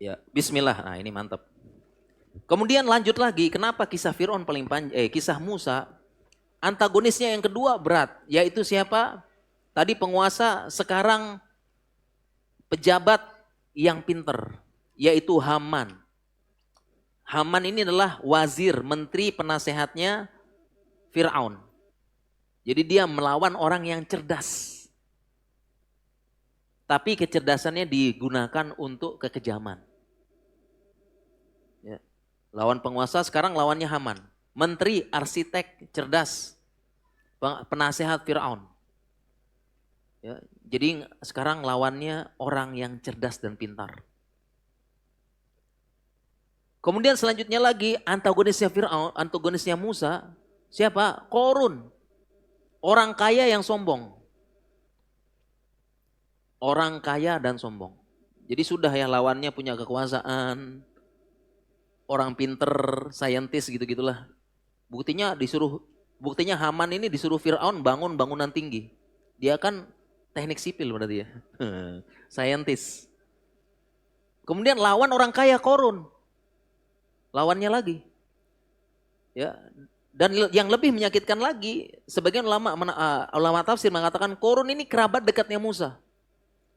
Ya, bismillah. Nah, ini mantap. Kemudian lanjut lagi, kenapa kisah Fir'aun paling panjang, kisah Musa, antagonisnya yang kedua berat, yaitu siapa? Tadi penguasa, sekarang pejabat yang pinter, yaitu Haman. Haman ini adalah wazir, menteri penasehatnya Fir'aun. Jadi dia melawan orang yang cerdas. Tapi kecerdasannya digunakan untuk kekejaman. Ya. Lawan penguasa, sekarang lawannya Haman. menteri, arsitek, cerdas, penasehat Fir'aun. Ya, jadi sekarang lawannya orang yang cerdas dan pintar. Kemudian selanjutnya lagi antagonisnya Fir'aun, antagonisnya Musa, siapa? Korun. Orang kaya yang sombong. Orang kaya dan sombong. Jadi sudah ya lawannya punya kekuasaan, orang pinter, saintis gitu-gitulah. Buktinya Haman ini disuruh Fir'aun bangun bangunan tinggi. Dia kan teknik sipil berarti ya. Saintis. Kemudian lawan orang kaya Korun. Lawannya lagi. Ya. Dan yang lebih menyakitkan lagi, sebagian ulama tafsir mengatakan Korun ini kerabat dekatnya Musa.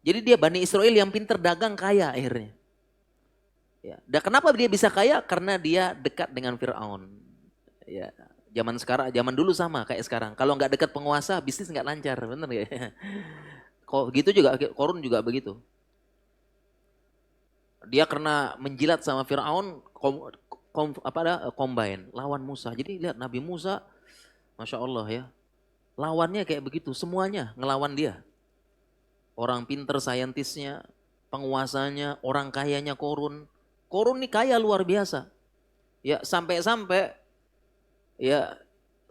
Jadi dia Bani Israel yang pinter dagang kaya akhirnya. Ya. Dan kenapa dia bisa kaya? Karena dia dekat dengan Fir'aun. Ya. Zaman dulu sama kayak sekarang. Kalau nggak dekat penguasa, bisnis nggak lancar, bener ya? Kok gitu juga, Korun juga begitu. Dia karena menjilat sama Fir'aun, combine lawan Musa. Jadi lihat Nabi Musa, Masya Allah ya, lawannya kayak begitu, semuanya ngelawan dia. Orang pinter, saintisnya, penguasanya, orang kayanya Korun. Korun nih kaya luar biasa. Ya sampai-sampai ya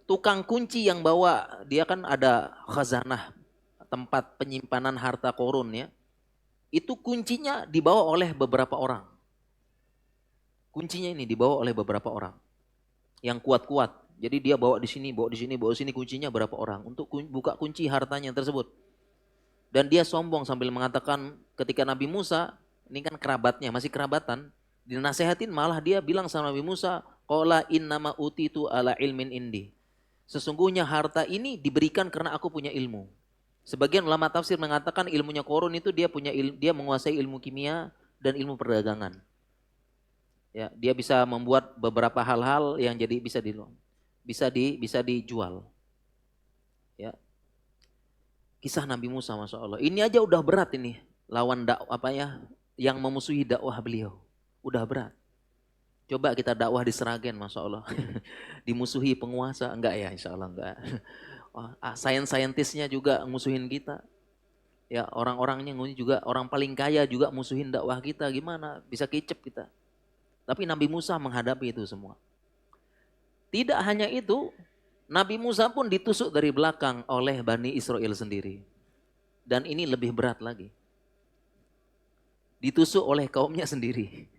tukang kunci yang bawa, dia kan ada khazanah, tempat penyimpanan harta Korun ya. Itu kuncinya dibawa oleh beberapa orang. Kuncinya ini dibawa oleh beberapa orang yang kuat-kuat. Jadi dia bawa di sini, bawa di sini, bawa di sini, kuncinya berapa orang untuk buka kunci hartanya tersebut. Dan dia sombong sambil mengatakan ketika Nabi Musa, ini kan kerabatnya, masih kerabatan, dinasehatin malah dia bilang sama Nabi Musa, qala innama utitu ala ilmin indi. Sesungguhnya harta ini diberikan karena aku punya ilmu. Sebagian ulama tafsir mengatakan ilmunya Korun itu dia menguasai ilmu kimia dan ilmu perdagangan. Ya, dia bisa membuat beberapa hal-hal yang jadi bisa dijual. Ya. Kisah Nabi Musa, Masya Allah. Ini aja udah berat ini lawan yang memusuhi dakwah beliau. Udah berat. Coba kita dakwah di Seragen, Masya Allah. Dimusuhi penguasa, enggak ya, Insya Allah enggak. Saintisnya juga musuhin kita. Ya, orang-orangnya juga, orang paling kaya juga musuhin dakwah kita, gimana? Bisa kicep kita. Tapi Nabi Musa menghadapi itu semua. Tidak hanya itu, Nabi Musa pun ditusuk dari belakang oleh Bani Israel sendiri. Dan ini lebih berat lagi. Ditusuk oleh kaumnya sendiri.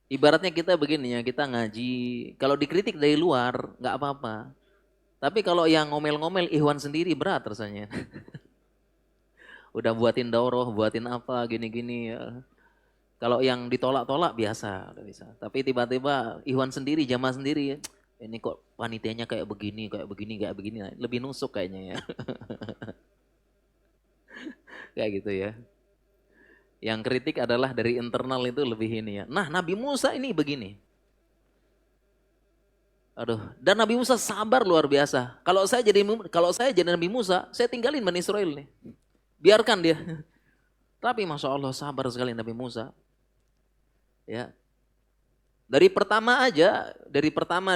Ibaratnya kita begini ya, kita ngaji, kalau dikritik dari luar nggak apa-apa. Tapi kalau yang ngomel-ngomel Ikhwan sendiri berat rasanya. Udah buatin daurah, buatin apa, gini-gini ya. Kalau yang ditolak-tolak biasa, udah bisa. Tapi tiba-tiba Ikhwan sendiri, jamaah sendiri, ini kok panitianya kayak begini, lebih nusuk kayaknya ya. Kayak gitu ya. Yang kritik adalah dari internal itu lebih ini ya. Nah, Nabi Musa ini begini. Aduh, dan Nabi Musa sabar luar biasa. Kalau saya jadi Nabi Musa, saya tinggalin Bani Israel nih. Biarkan dia. Tapi Masya Allah sabar sekali Nabi Musa. Ya. Dari pertama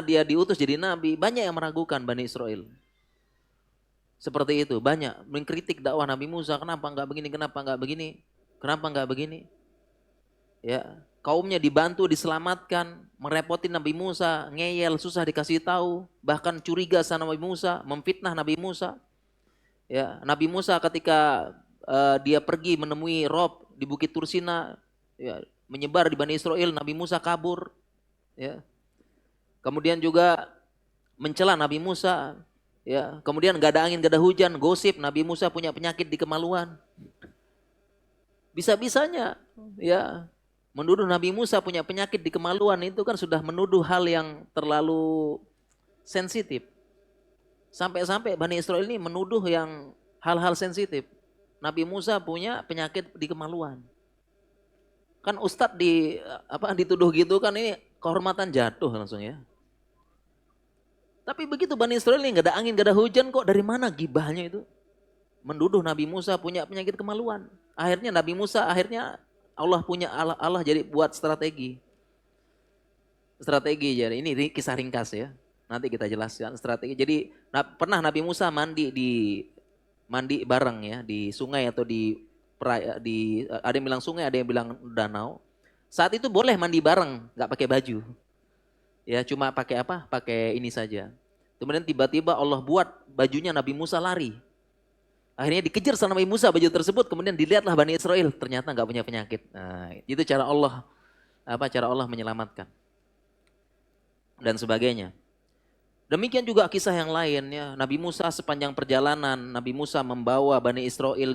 dia diutus jadi nabi, banyak yang meragukan Bani Israel. Seperti itu, banyak mengkritik dakwah Nabi Musa, kenapa enggak begini? Ya, kaumnya dibantu, diselamatkan, merepotin Nabi Musa, ngeyel, susah dikasih tahu, bahkan curiga sama Nabi Musa, memfitnah Nabi Musa. Ya, Nabi Musa ketika dia pergi menemui Rob di Bukit Tursina, ya, menyebar di Bani Israel, Nabi Musa kabur. Ya. Kemudian juga mencela Nabi Musa. Ya. Kemudian gak ada angin, gak ada hujan, gosip Nabi Musa punya penyakit di kemaluan. Bisa-bisanya ya menuduh Nabi Musa punya penyakit di kemaluan itu kan sudah menuduh hal yang terlalu sensitif. Sampai-sampai Bani Israel ini menuduh yang hal-hal sensitif. Nabi Musa punya penyakit di kemaluan. Kan Ustadz dituduh gitu kan ini kehormatan jatuh langsung ya. Tapi begitu Bani Israel ini gak ada angin, gak ada hujan, kok dari mana gibahnya itu? Menduduh Nabi Musa punya penyakit kemaluan. Akhirnya Allah jadi buat strategi. Strategi, jadi ini kisah ringkas ya. Nanti kita jelaskan strategi. Jadi pernah Nabi Musa mandi bareng ya di sungai atau ada yang bilang sungai, ada yang bilang danau. Saat itu boleh mandi bareng, nggak pakai baju. Ya cuma pakai apa? Pakai ini saja. Kemudian tiba-tiba Allah buat bajunya Nabi Musa lari. Akhirnya dikejar sama Nabi Musa baju tersebut, kemudian dilihatlah Bani Israel, ternyata nggak punya penyakit. Nah, itu cara Allah menyelamatkan dan sebagainya. Demikian juga kisah yang lain ya. Nabi Musa sepanjang perjalanan, Nabi Musa membawa Bani Israel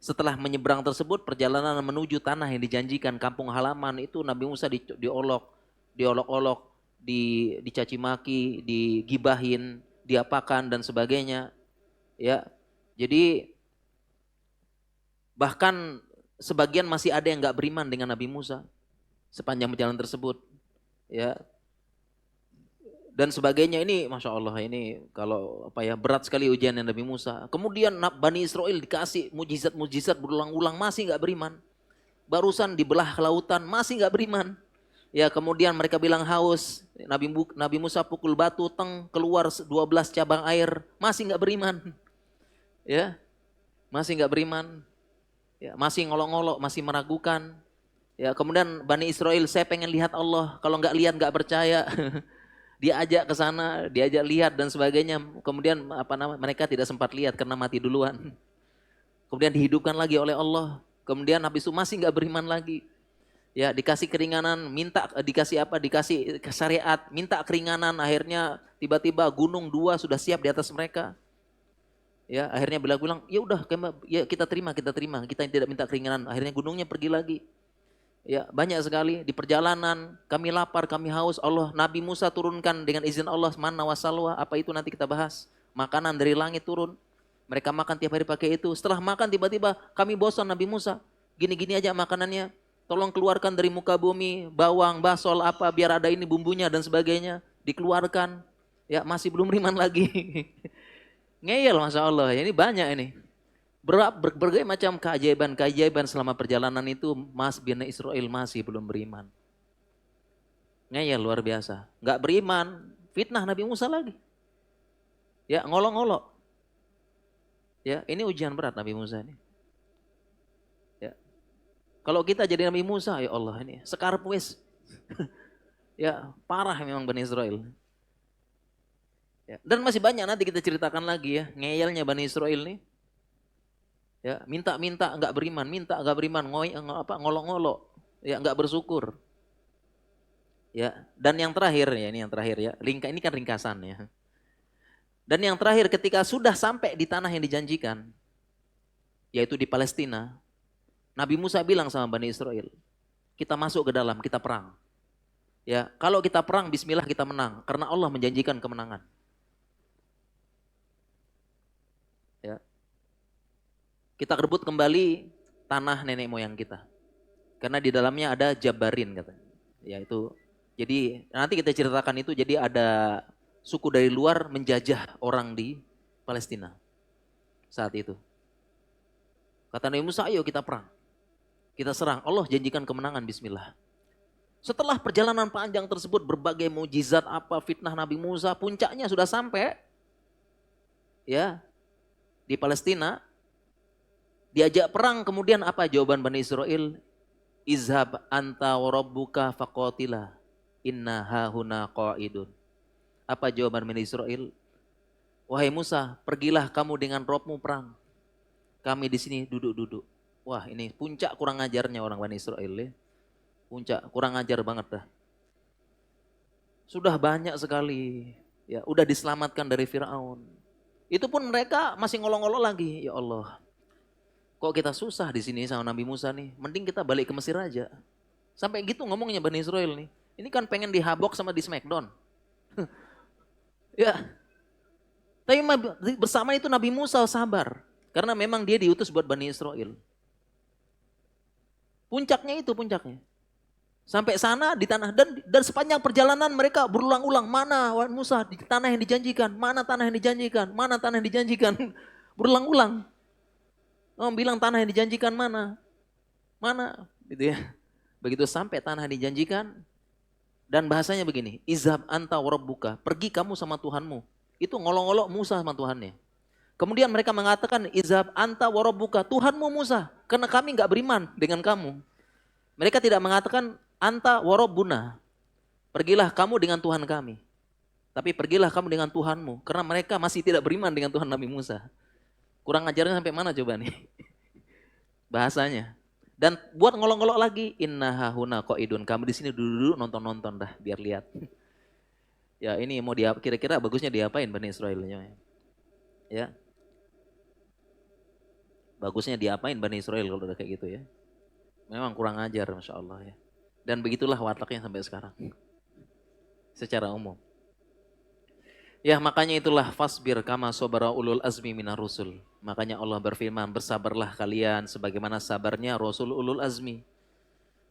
setelah menyeberang tersebut, perjalanan menuju tanah yang dijanjikan, kampung halaman itu Nabi Musa diolok-olok, dicaci maki, digibahin, diapakan dan sebagainya. Ya. Jadi bahkan sebagian masih ada yang nggak beriman dengan Nabi Musa sepanjang perjalanan tersebut. Ya. Dan sebagainya, ini Masya Allah, ini kalau berat sekali ujian Nabi Musa. Kemudian Bani Israel dikasih mujizat-mujizat berulang-ulang, masih nggak beriman. Barusan dibelah lautan, masih nggak beriman. Ya kemudian mereka bilang haus, Nabi Musa pukul batu, keluar 12 cabang air, masih nggak beriman. Ya, masih nggak beriman. Ya, masih ngolok-ngolok, masih meragukan. Ya kemudian Bani Israel, saya pengen lihat Allah, kalau nggak lihat nggak percaya. Diajak ke sana, diajak lihat dan sebagainya. Kemudian mereka tidak sempat lihat karena mati duluan. Kemudian dihidupkan lagi oleh Allah. Kemudian habis itu masih nggak beriman lagi. Ya dikasih keringanan, dikasih syariat, minta keringanan. Akhirnya tiba-tiba gunung 2 sudah siap di atas mereka. Ya akhirnya bilang, ya udah, ya kita terima. Kita tidak minta keringanan. Akhirnya gunungnya pergi lagi. Ya banyak sekali di perjalanan, kami lapar, kami haus, Nabi Musa turunkan dengan izin Allah manna wa salwa, apa itu nanti kita bahas. Makanan dari langit turun, mereka makan tiap hari pakai itu. Setelah makan tiba-tiba kami bosan Nabi Musa, gini-gini aja makanannya, tolong keluarkan dari muka bumi bawang, basol apa, biar ada ini bumbunya dan sebagainya. Dikeluarkan, ya masih belum beriman lagi. Ngeyel Masya Allah, ini banyak ini. Berbagai macam keajaiban selama perjalanan itu, Bani Israel masih belum beriman. Ngeyel luar biasa. Nggak beriman, fitnah Nabi Musa lagi. Ya ngolok-ngolok. Ya ini ujian berat Nabi Musa ini. Ya. Kalau kita jadi Nabi Musa, ya Allah ini sekarang wes. Ya parah memang Bani Israel. Ya. Dan masih banyak nanti kita ceritakan lagi ya, ngeyelnya Bani Israel nih. Ya, minta enggak beriman, ngolok-ngolok, ya enggak bersyukur. Ya, dan yang terakhir ya, ini kan ringkasan ya. Dan yang terakhir ketika sudah sampai di tanah yang dijanjikan, yaitu di Palestina, Nabi Musa bilang sama Bani Israel, kita masuk ke dalam, kita perang. Ya, kalau kita perang bismillah kita menang karena Allah menjanjikan kemenangan. Ya. Kita rebut kembali tanah nenek moyang kita. Karena di dalamnya ada Jabarin katanya. Yaitu, jadi nanti kita ceritakan itu, jadi ada suku dari luar menjajah orang di Palestina saat itu. Kata Nabi Musa, ayo kita perang. Kita serang, Allah janjikan kemenangan, bismillah. Setelah perjalanan panjang tersebut, berbagai mujizat fitnah Nabi Musa, puncaknya sudah sampai ya di Palestina. Diajak perang, kemudian apa jawaban Bani Israel? Izhab anta wa rabbuka faqatila inna hahuna qa'idun. Apa jawaban Bani Israel? Wahai Musa, pergilah kamu dengan Robmu perang. Kami di sini duduk-duduk. Wah, ini puncak kurang ajarnya orang Bani Israel ya. Puncak kurang ajar banget dah. Sudah banyak sekali ya, udah diselamatkan dari Firaun. Itu pun mereka masih ngolong-ngolong lagi, ya Allah. Kok kita susah di sini sama Nabi Musa nih? Mending kita balik ke Mesir aja. Sampai gitu ngomongnya Bani Israel nih. Ini kan pengen dihabok sama di Smackdown. Ya. Tapi bersama itu Nabi Musa sabar. Karena memang dia diutus buat Bani Israel. Puncaknya. Sampai sana di tanah, dan sepanjang perjalanan mereka berulang-ulang, mana Musa di tanah yang dijanjikan, mana tanah yang dijanjikan, mana tanah yang dijanjikan. Berulang-ulang. Bilang tanah yang dijanjikan mana, gitu ya. Begitu sampai tanah yang dijanjikan, Dan bahasanya begini, izhab anta wa rabbuka, pergi kamu sama Tuhanmu. Itu ngolok-ngolok Musa sama Tuhannya. Kemudian mereka mengatakan, izhab anta wa rabbuka, Tuhanmu Musa, karena kami nggak beriman dengan kamu. Mereka tidak mengatakan anta wa rabbuna, pergilah kamu dengan Tuhan kami. Tapi pergilah kamu dengan Tuhanmu, karena mereka masih tidak beriman dengan Tuhan Nabi Musa. Kurang ajarnya sampai mana coba nih bahasanya. Dan buat ngolok-ngolok lagi, inna hahuna qaidun, kamu di sini dulu nonton-nonton dah biar lihat. Ya ini mau kira-kira bagusnya diapain Bani Israilnya? Ya. Bagusnya diapain Bani Israil kalau udah kayak gitu ya. Memang kurang ajar Masya Allah ya. Dan begitulah wataknya sampai sekarang. Secara umum. Ya makanya itulah fasbir kama sobara ulul azmi minar rusul. Makanya Allah berfirman, bersabarlah kalian sebagaimana sabarnya Rasul ulul azmi.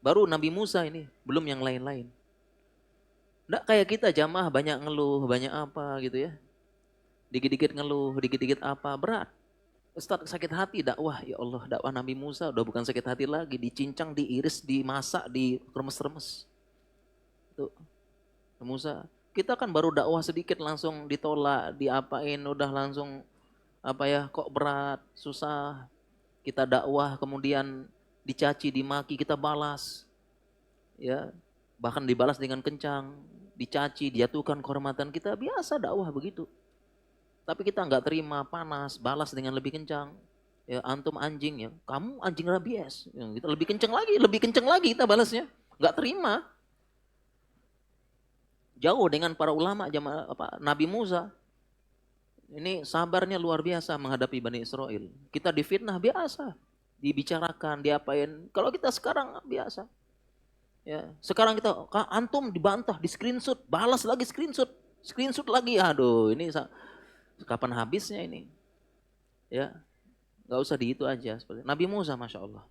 Baru Nabi Musa ini, belum yang lain-lain. Nggak kayak kita jamaah banyak ngeluh, banyak apa gitu ya. Dikit-dikit ngeluh, dikit-dikit apa, berat. Ustaz sakit hati dakwah, ya Allah dakwah Nabi Musa udah bukan sakit hati lagi. Dicincang, diiris, dimasak, diremes-remes. Tuh, Musa. Kita kan baru dakwah sedikit langsung ditolak, diapain, udah langsung apa ya, kok berat, susah. Kita dakwah kemudian dicaci, dimaki, kita balas. Ya, bahkan dibalas dengan kencang, dicaci, dijatuhkan kehormatan kita, biasa dakwah begitu. Tapi kita nggak terima, panas, balas dengan lebih kencang. Ya, antum anjing ya, kamu anjing rabies. Ya, kita lebih kencang lagi kita balasnya. Nggak terima. Jauh dengan para ulama Nabi Musa. Ini sabarnya luar biasa menghadapi Bani Israel. Kita difitnah biasa, dibicarakan, diapain. Kalau kita sekarang biasa. Ya, sekarang kita antum dibantah, di screenshot, balas lagi screenshot lagi. Aduh, ini kapan habisnya ini? Ya, nggak usah di itu aja. Nabi Musa, Masya Allah.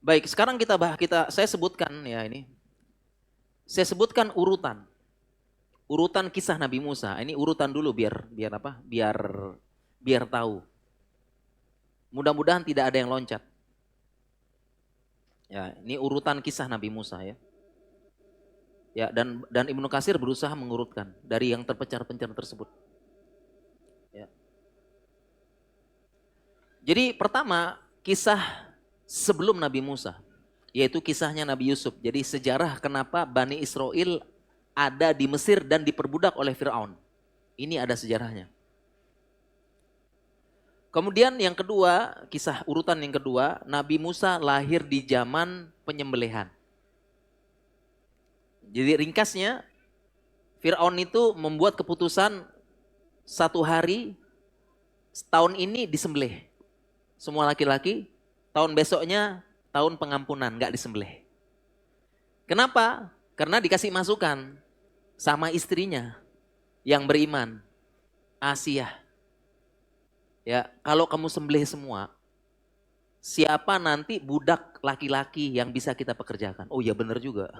Baik, sekarang saya sebutkan ya ini. Saya sebutkan urutan kisah Nabi Musa. Ini urutan dulu biar apa? Biar tahu. Mudah-mudahan tidak ada yang loncat. Ya, ini urutan kisah Nabi Musa ya. Ya, dan Ibnu Katsir berusaha mengurutkan dari yang terpencar-pencar tersebut. Ya. Jadi pertama, kisah sebelum Nabi Musa. Yaitu kisahnya Nabi Yusuf. Jadi sejarah kenapa Bani Israel ada di Mesir dan diperbudak oleh Fir'aun. Ini ada sejarahnya. Kemudian yang kedua, kisah urutan yang kedua, Nabi Musa lahir di zaman penyembelihan. Jadi ringkasnya, Fir'aun itu membuat keputusan 1 hari, tahun ini disembelih. Semua laki-laki, tahun besoknya tahun pengampunan, nggak disembelih. Kenapa? Karena dikasih masukan sama istrinya yang beriman, Asia. Ya, kalau kamu sembelih semua, siapa nanti budak laki-laki yang bisa kita pekerjakan? Oh ya benar juga.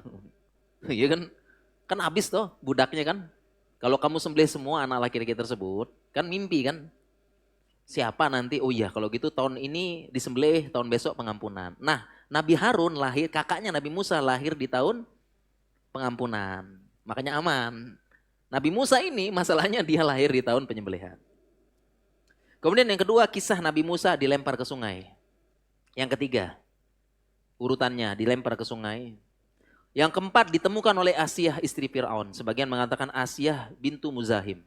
Iya kan? Kan habis toh budaknya kan? Kalau kamu sembelih semua anak laki-laki tersebut, kan mimpi kan? Siapa nanti? Oh iya kalau gitu tahun ini disembelih, tahun besok pengampunan. Nah, Nabi Harun lahir, kakaknya Nabi Musa lahir di tahun pengampunan. Makanya aman. Nabi Musa ini masalahnya dia lahir di tahun penyembelihan. Kemudian yang kedua, kisah Nabi Musa dilempar ke sungai. Yang ketiga, urutannya dilempar ke sungai. Yang keempat, ditemukan oleh Asiyah istri Fir'aun. Sebagian mengatakan Asiyah bintu Muzahim.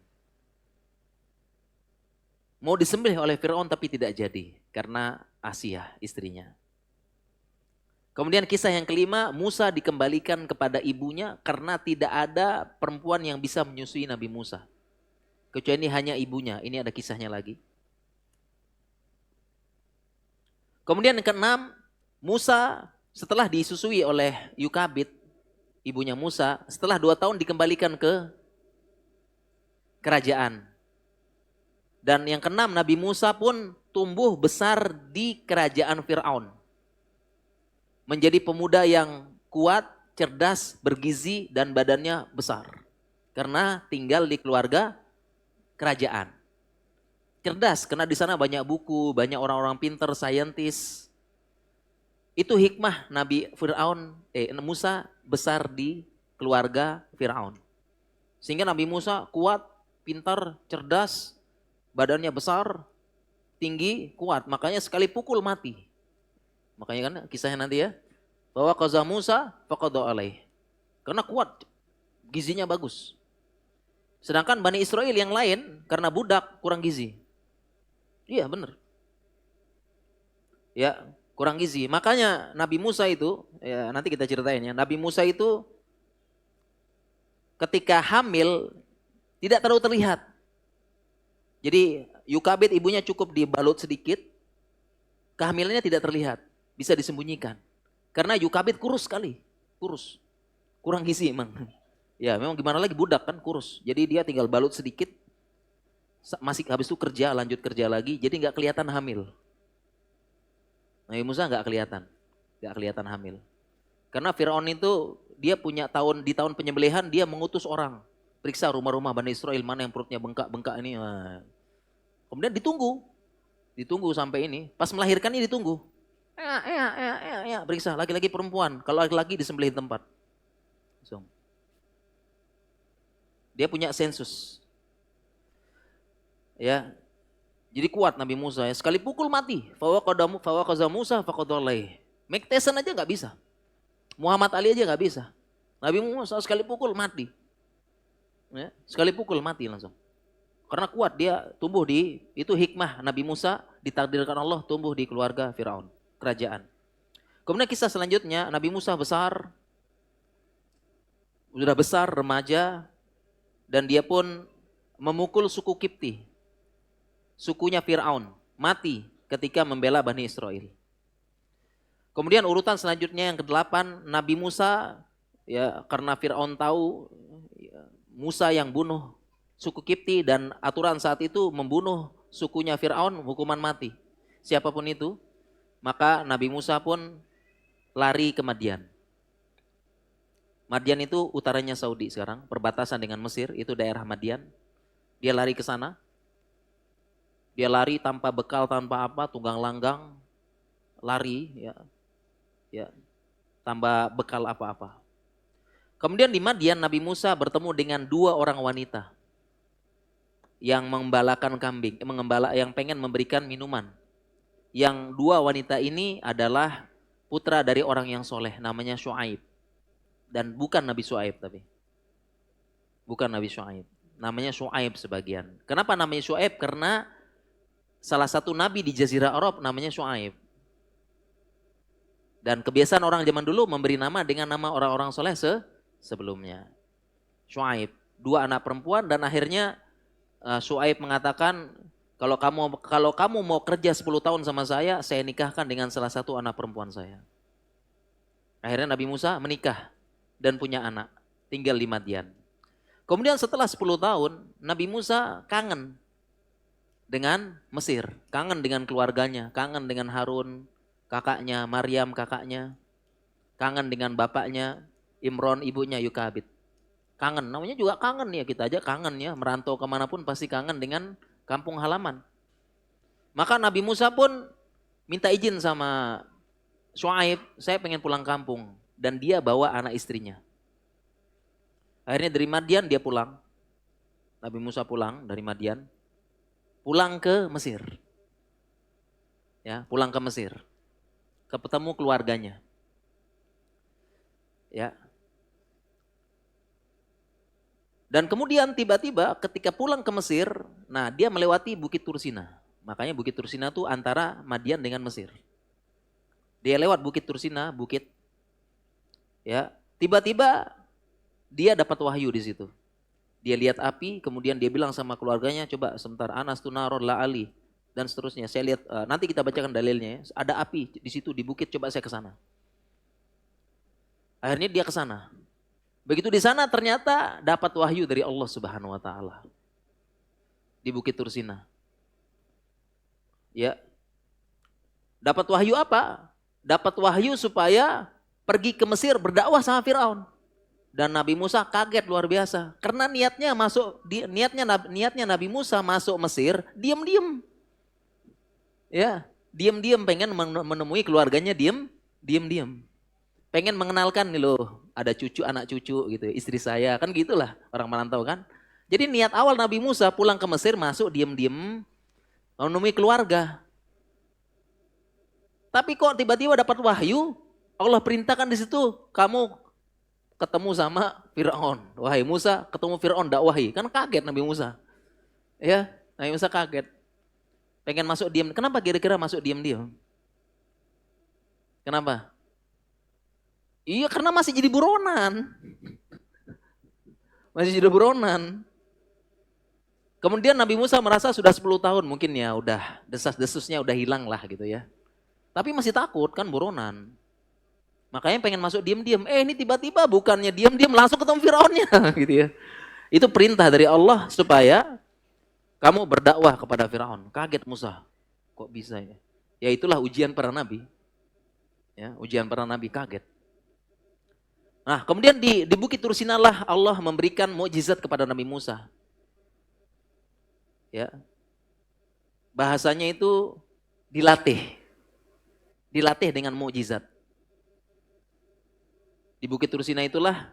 Mau disembelih oleh Fir'aun tapi tidak jadi karena Asiyah istrinya. Kemudian kisah yang kelima, Musa dikembalikan kepada ibunya karena tidak ada perempuan yang bisa menyusui Nabi Musa. Kecuali hanya ibunya, ini ada kisahnya lagi. Kemudian yang keenam, Musa setelah disusui oleh Yukabit, ibunya Musa, setelah 2 tahun dikembalikan ke kerajaan. Dan yang keenam, Nabi Musa pun tumbuh besar di kerajaan Fir'aun. Menjadi pemuda yang kuat, cerdas, bergizi, dan badannya besar. Karena tinggal di keluarga kerajaan. Cerdas, karena di sana banyak buku, banyak orang-orang pintar, saintis. Itu hikmah Nabi Musa besar di keluarga Fir'aun. Sehingga Nabi Musa kuat, pintar, cerdas, badannya besar, tinggi, kuat. Makanya sekali pukul mati. Makanya kan kisahnya nanti ya. Bahwa qaza Musa faqada alaih. Karena kuat, gizinya bagus. Sedangkan Bani Israel yang lain karena budak kurang gizi. Iya benar. Ya, kurang gizi. Makanya Nabi Musa itu, ya nanti kita ceritain ya. Nabi Musa itu ketika hamil tidak terlalu terlihat. Jadi Yukabid ibunya cukup dibalut sedikit, kehamilannya tidak terlihat, bisa disembunyikan. Karena Yukabid kurus sekali, kurus, kurang gizi emang. Ya memang gimana lagi budak kan kurus, jadi dia tinggal balut sedikit, masih habis itu kerja, lanjut kerja lagi, jadi nggak kelihatan hamil. Nabi Musa nggak kelihatan hamil. Karena Firaun itu dia punya di tahun penyembelihan dia mengutus orang periksa rumah-rumah Bani Israel mana yang perutnya bengkak-bengkak ini. Nah. Kemudian ditunggu sampai ini. Pas melahirkan ini ditunggu. Periksa laki-laki perempuan. Kalau laki-laki disembelih tempat. So. Dia punya sensus. Ya, jadi kuat Nabi Musa ya. Sekali pukul mati. Fawaqaza Musa faqadalai. Mike Tyson aja nggak bisa. Muhammad Ali aja nggak bisa. Nabi Musa sekali pukul mati. Ya, sekali pukul mati langsung. Karena kuat dia tumbuh itu hikmah Nabi Musa ditakdirkan Allah tumbuh di keluarga Firaun, kerajaan. Kemudian kisah selanjutnya Nabi Musa sudah besar remaja dan dia pun memukul suku Kipti. Sukunya Firaun mati ketika membela Bani Israel. Kemudian urutan selanjutnya yang ke-8 Nabi Musa ya karena Firaun tahu Musa yang bunuh suku Kipti dan aturan saat itu membunuh sukunya Firaun hukuman mati. Siapapun itu, maka Nabi Musa pun lari ke Madian. Madian itu utaranya Saudi sekarang, perbatasan dengan Mesir, itu daerah Madian. Dia lari ke sana. Dia lari tanpa bekal, tanpa apa, tunggang langgang, lari ya. Ya. Tanpa bekal apa-apa. Kemudian di Madian Nabi Musa bertemu dengan 2 orang wanita yang mengembalakan kambing, yang pengen memberikan minuman. Yang 2 wanita ini adalah putra dari orang yang soleh, namanya Syuaib. Dan bukan Nabi Syuaib tapi. Bukan Nabi Syuaib, namanya Syuaib sebagian. Kenapa namanya Syuaib? Karena salah satu nabi di Jazirah Arab namanya Syuaib. Dan kebiasaan orang zaman dulu memberi nama dengan nama orang-orang soleh sebelumnya. Syuaib, 2 anak perempuan dan akhirnya Syuaib mengatakan kalau kamu mau kerja 10 tahun sama saya nikahkan dengan salah satu anak perempuan saya. Akhirnya Nabi Musa menikah dan punya anak, tinggal di Madian. Kemudian setelah 10 tahun Nabi Musa kangen dengan Mesir, kangen dengan keluarganya, kangen dengan Harun, kakaknya, Maryam kakaknya, kangen dengan bapaknya, Imron ibunya Yukabid. Kangen, namanya juga kangen ya, kita aja kangen ya, merantau kemanapun pasti kangen dengan kampung halaman. Maka Nabi Musa pun minta izin sama Syuaib, saya pengen pulang kampung. Dan dia bawa anak istrinya. Akhirnya dari Madian dia pulang. Nabi Musa pulang dari Madian, pulang ke Mesir. Ya, pulang ke Mesir. Ketemu keluarganya. Ya. Dan kemudian tiba-tiba ketika pulang ke Mesir, nah dia melewati Bukit Tursina. Makanya Bukit Tursina itu antara Madian dengan Mesir. Dia lewat Bukit Tursina, ya, tiba-tiba dia dapat wahyu di situ. Dia lihat api, kemudian dia bilang sama keluarganya, coba sebentar, anas tunarod la ali dan seterusnya. Saya lihat nanti kita bacakan dalilnya ya. Ada api di situ di bukit, coba saya ke sana. Akhirnya dia ke sana. Begitu di sana ternyata dapat wahyu dari Allah Subhanahu wa taala. Di Bukit Tursina. Ya. Dapat wahyu apa? Dapat wahyu supaya pergi ke Mesir berdakwah sama Firaun. Dan Nabi Musa kaget luar biasa karena niatnya Nabi Musa masuk Mesir diam-diam. Ya, diam-diam pengen menemui keluarganya Diam-diam. Pengen mengenalkan nih loh, ada cucu, anak cucu gitu, istri saya, kan gitulah orang merantau kan. Jadi niat awal Nabi Musa pulang ke Mesir, masuk diam-diam, menemui keluarga. Tapi kok tiba-tiba dapat wahyu, Allah perintahkan di situ, kamu ketemu sama Fir'aun. Wahai Musa, ketemu Fir'aun dakwahi. Kan kaget Nabi Musa. Ya, Nabi Musa kaget. Pengen masuk diam. Kenapa kira-kira masuk diam-diam? Kenapa? Iya, karena masih jadi buronan. Masih jadi buronan. Kemudian Nabi Musa merasa sudah 10 tahun mungkin ya udah desas-desusnya udah hilang lah gitu ya. Tapi masih takut kan buronan. Makanya pengen masuk diam-diam. Ini tiba-tiba bukannya diam-diam langsung ketemu Firaunnya gitu ya. Itu perintah dari Allah supaya kamu berdakwah kepada Firaun. Kaget Musa. Kok bisa ya? Ya itulah ujian para nabi. Ya, ujian para nabi kaget. Nah, kemudian di Bukit Tursinalah Allah memberikan mukjizat kepada Nabi Musa. Ya. Bahasanya itu dilatih. Dilatih dengan mukjizat. Di Bukit Tursina itulah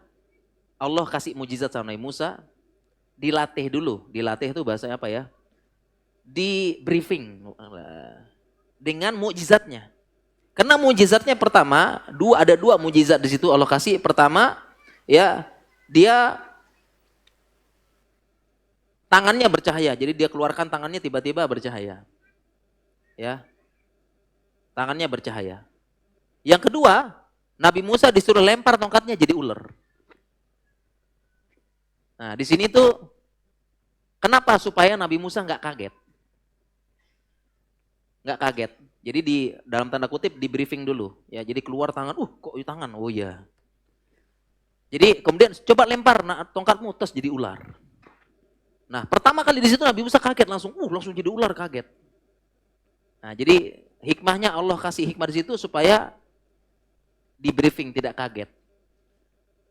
Allah kasih mukjizat sama Nabi Musa. Dilatih dulu. Dilatih itu bahasanya apa ya? Di briefing dengan mukjizatnya. Karena mukjizatnya pertama, ada dua mukjizat di situ Allah kasih. Pertama, ya dia tangannya bercahaya. Jadi dia keluarkan tangannya tiba-tiba bercahaya. Ya. Tangannya bercahaya. Yang kedua, Nabi Musa disuruh lempar tongkatnya jadi ular. Nah, di sini tuh kenapa supaya Nabi Musa nggak kaget? Nggak kaget. Jadi di dalam tanda kutip di briefing dulu, ya. Jadi keluar tangan, kok tangan, oh ya. Jadi kemudian coba lempar, nah tongkatmu terus jadi ular. Nah pertama kali di situ Nabi Musa kaget langsung jadi ular kaget. Nah jadi hikmahnya Allah kasih hikmah di situ supaya di briefing tidak kaget.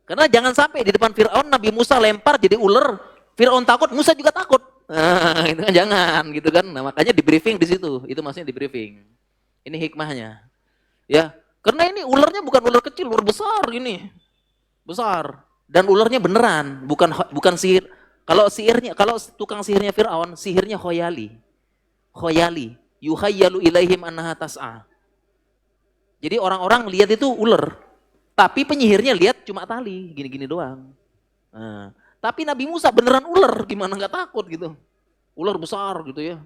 Karena jangan sampai di depan Fir'aun Nabi Musa lempar jadi ular, Fir'aun takut, Musa juga takut. Nah, itu kan jangan gitu kan. Nah, makanya di briefing di situ. Itu maksudnya di briefing. Ini hikmahnya. Ya, karena ini ularnya bukan ular kecil, ular besar ini. Besar. Dan ularnya beneran, bukan sihir. Kalau tukang sihirnya Firaun, sihirnya khoyali. Khoyali, yuhayyalu ilaihim annaha tas'a. Jadi orang-orang lihat itu ular, tapi penyihirnya lihat cuma tali, gini-gini doang. Nah, tapi Nabi Musa beneran ular, gimana nggak takut gitu. Ular besar gitu ya.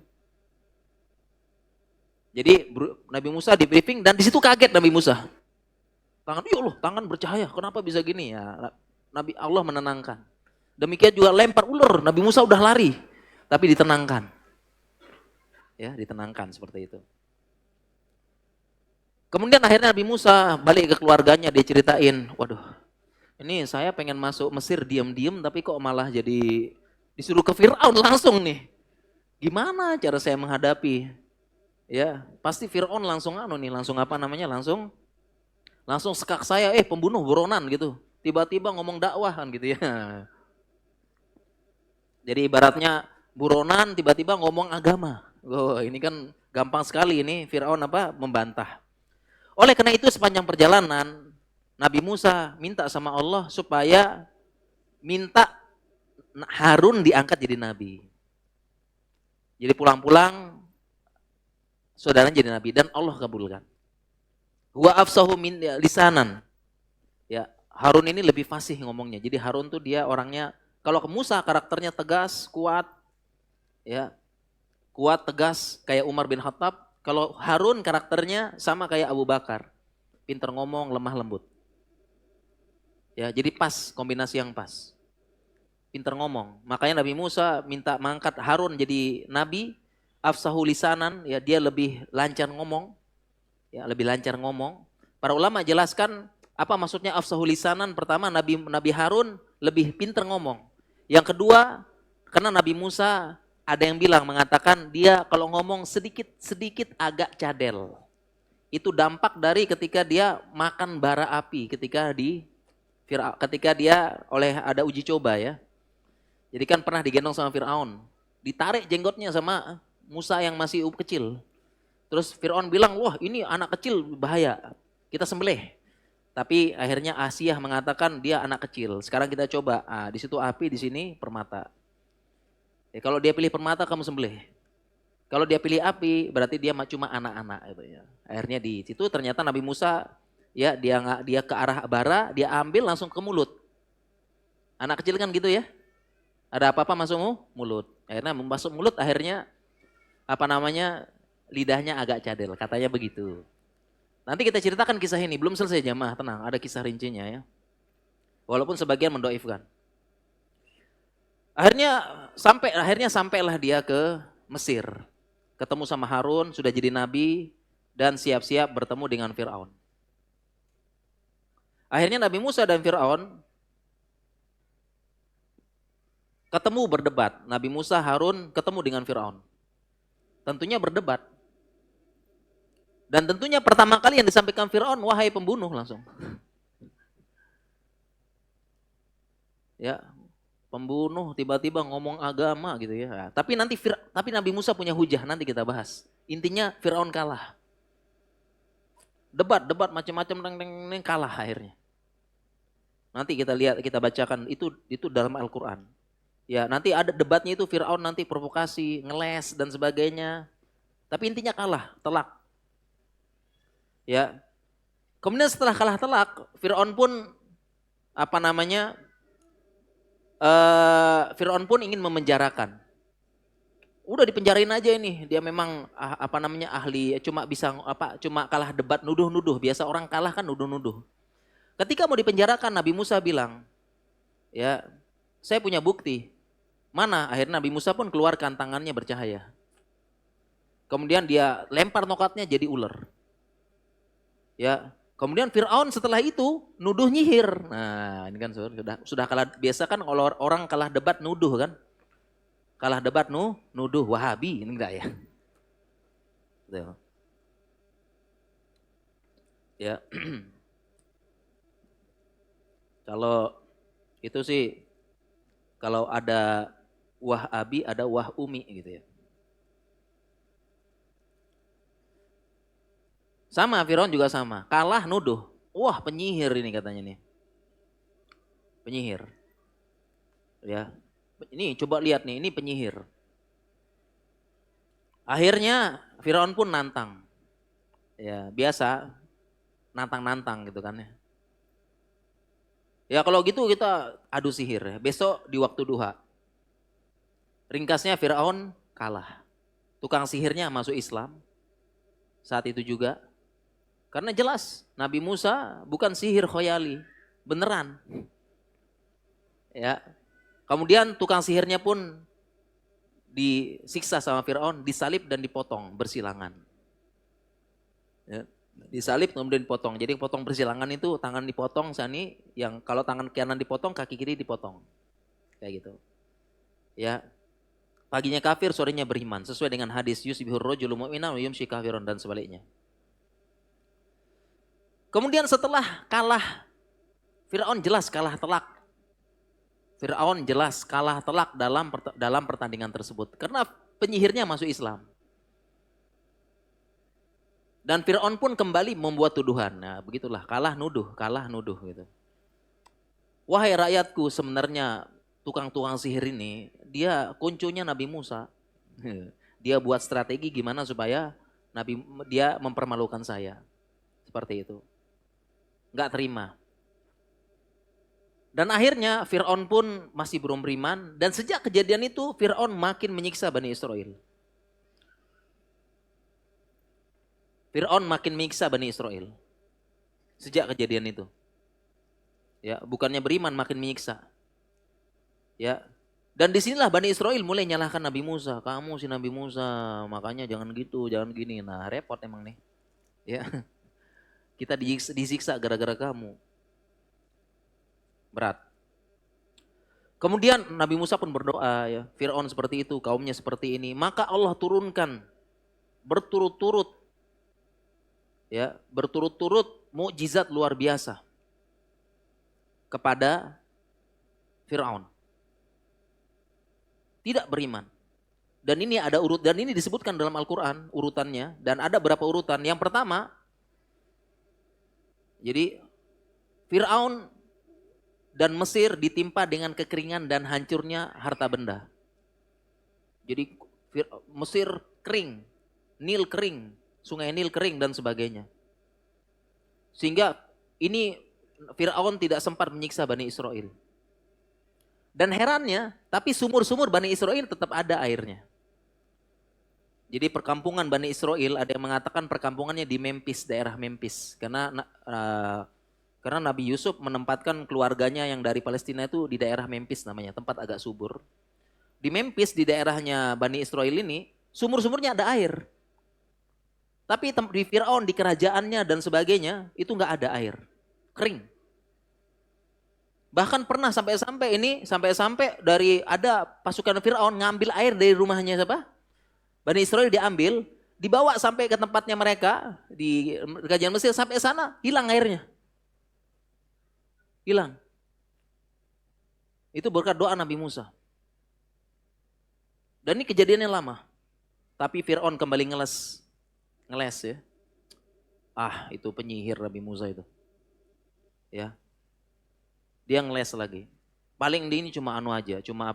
Jadi Nabi Musa di briefing dan di situ kaget Nabi Musa. Tangan, ya Allah, tangan bercahaya. Kenapa bisa gini ya? Nabi Allah menenangkan. Demikian juga lempar ular, Nabi Musa udah lari, tapi ditenangkan. Ya, ditenangkan seperti itu. Kemudian akhirnya Nabi Musa balik ke keluarganya, dia ceritain, waduh, ini saya pengen masuk Mesir diam-diam, tapi kok malah jadi disuruh ke Fir'aun langsung nih. Gimana cara saya menghadapi? Ya, pasti Fir'aun langsung langsung sekak saya, pembunuh buronan gitu. Tiba-tiba ngomong dakwah kan gitu ya. Jadi ibaratnya buronan tiba-tiba ngomong agama. Ini kan gampang sekali ini Fir'aun membantah. Oleh karena itu sepanjang perjalanan Nabi Musa minta sama Allah supaya minta Harun diangkat jadi nabi. Jadi pulang-pulang saudaranya jadi nabi dan Allah kabulkan. Wa afsahu min lisanan. Ya, Harun ini lebih fasih ngomongnya. Jadi Harun tuh dia orangnya, kalau ke Musa karakternya tegas, kuat, ya, kuat tegas kayak Umar bin Khattab. Kalau Harun karakternya sama kayak Abu Bakar, pinter ngomong, lemah lembut. Ya, jadi pas, kombinasi yang pas. Pinter ngomong. Makanya Nabi Musa minta mangkat Harun jadi nabi, afsahu lisanan, ya dia lebih lancar ngomong. Ya, lebih lancar ngomong. Para ulama jelaskan apa maksudnya afsahu lisanan. Pertama, Nabi Harun lebih pinter ngomong. Yang kedua, karena Nabi Musa ada yang mengatakan dia kalau ngomong sedikit agak cadel. Itu dampak dari ketika dia makan bara api ketika dia ada uji coba ya. Jadi kan pernah digendong sama Fir'aun. Ditarik jenggotnya sama Musa yang masih kecil. Terus Fir'aun bilang, wah ini anak kecil bahaya. kita sembelih. Tapi akhirnya Asiyah mengatakan dia anak kecil. Sekarang kita coba, di situ api, di sini permata. Ya, kalau dia pilih permata, kamu sembelih. Kalau dia pilih api, berarti dia cuma anak-anak gitu ya. Akhirnya di situ ternyata Nabi Musa ya dia ke arah bara, dia ambil langsung ke mulut. Anak kecil kan gitu ya. Ada apa-apa masuk mulut. Akhirnya masuk mulut, akhirnya lidahnya agak cadel, katanya begitu. Nanti kita ceritakan kisah ini, belum selesai jamaah, tenang, ada kisah rincinya ya. Walaupun sebagian mendoifkan. Akhirnya sampailah dia ke Mesir. Ketemu sama Harun, sudah jadi nabi dan siap-siap bertemu dengan Firaun. Akhirnya Nabi Musa dan Firaun ketemu berdebat. Nabi Musa, Harun ketemu dengan Firaun. Tentunya berdebat. Dan tentunya pertama kali yang disampaikan Firaun, wahai pembunuh, langsung. Ya, pembunuh tiba-tiba ngomong agama gitu ya. Nah, tapi Nabi Musa punya hujah, nanti kita bahas. Intinya Firaun kalah. Debat macam-macam kalah akhirnya. Nanti kita lihat, kita bacakan itu dalam Al-Qur'an. Ya, nanti ada debatnya itu Firaun nanti provokasi, ngeles dan sebagainya. Tapi intinya kalah, telak. Ya. Kemudian setelah kalah telak, Firaun pun Firaun pun ingin memenjarakan. Udah dipenjarain aja ini, dia memang ahli, cuma kalah debat nuduh-nuduh. Biasa orang kalah kan nuduh-nuduh. Ketika mau dipenjarakan, Nabi Musa bilang, ya, saya punya bukti. Mana? Akhirnya Nabi Musa pun keluarkan tangannya bercahaya. Kemudian dia lempar tongkatnya jadi ular. Ya, kemudian Firaun setelah itu nuduh nyihir. Nah, ini kan sudah kalah. Biasa kan kalau orang kalah debat nuduh kan? Kalah debat nuduh Wahabi, ini enggak ya? Betul. Ya. Kalau itu sih kalau ada Wahabi ada Wahumi gitu ya. Sama, Firaun juga sama. Kalah nuduh. Wah, penyihir ini katanya nih. Penyihir. Ya. Ini coba lihat nih, ini penyihir. Akhirnya Firaun pun nantang. Ya, biasa nantang-nantang gitu kan ya. Ya kalau gitu kita adu sihir. Besok di waktu duha. Ringkasnya Firaun kalah. Tukang sihirnya masuk Islam. Saat itu juga. Karena jelas Nabi Musa bukan sihir khoyali, beneran. Ya. Kemudian tukang sihirnya pun disiksa sama Firaun, disalib dan dipotong bersilangan. Ya. Disalib kemudian dipotong. Jadi potong bersilangan itu tangan dipotong, sani yang kalau tangan kanan dipotong, kaki kiri dipotong. Kayak gitu. Ya. Paginya kafir, sorenya beriman sesuai dengan hadis yusbihur rajulu mu'minan wa yumsi kafiron dan sebaliknya. Kemudian setelah kalah, Firaun jelas kalah telak. Firaun jelas kalah telak dalam pertandingan tersebut. Karena penyihirnya masuk Islam. Dan Firaun pun kembali membuat tuduhan. Nah begitulah, kalah nuduh gitu. Wahai rakyatku, sebenarnya tukang-tukang sihir ini, dia kuncunya Nabi Musa. Dia buat strategi gimana supaya dia mempermalukan saya. Seperti itu. Enggak terima. Dan akhirnya Fir'aun pun masih belum beriman. Dan sejak kejadian itu Fir'aun makin menyiksa Bani Israel. Fir'aun makin menyiksa Bani Israel. Sejak kejadian itu. Ya, bukannya beriman makin menyiksa. Ya. Dan disinilah Bani Israel mulai nyalahkan Nabi Musa. Kamu si Nabi Musa, makanya jangan gitu, jangan gini. Nah repot emang nih. Ya. Kita disiksa gara-gara kamu. Berat. Kemudian Nabi Musa pun berdoa ya. Fir'aun seperti itu, kaumnya seperti ini. Maka Allah turunkan berturut-turut. Ya, berturut-turut mukjizat luar biasa. Kepada Fir'aun. Tidak beriman. Dan ini disebutkan dalam Al-Quran urutannya. Dan ada berapa urutan. Yang pertama, Jadi Fir'aun dan Mesir ditimpa dengan kekeringan dan hancurnya harta benda. Jadi Mesir kering, Nil kering, sungai Nil kering dan sebagainya. Sehingga ini Fir'aun tidak sempat menyiksa Bani Israel. Dan herannya, tapi sumur-sumur Bani Israel tetap ada airnya. Jadi perkampungan Bani Israel ada yang mengatakan perkampungannya di Memphis, daerah Memphis. Karena Nabi Yusuf menempatkan keluarganya yang dari Palestina itu di daerah Memphis namanya, tempat agak subur. Di Memphis di daerahnya Bani Israel ini, sumur-sumurnya ada air. Tapi di Fir'aun, di kerajaannya dan sebagainya, itu nggak ada air. Kering. Bahkan pernah sampai dari ada pasukan Fir'aun ngambil air dari rumahnya siapa? Bani Israel diambil, dibawa sampai ke tempatnya mereka di kerajaan Mesir, sampai sana hilang airnya. Hilang. Itu berkat doa Nabi Musa. Dan ini kejadiannya lama. Tapi Fir'aun kembali ngeles ya. Itu penyihir Nabi Musa itu. Ya. Dia ngeles lagi. Paling ini cuma aja, cuma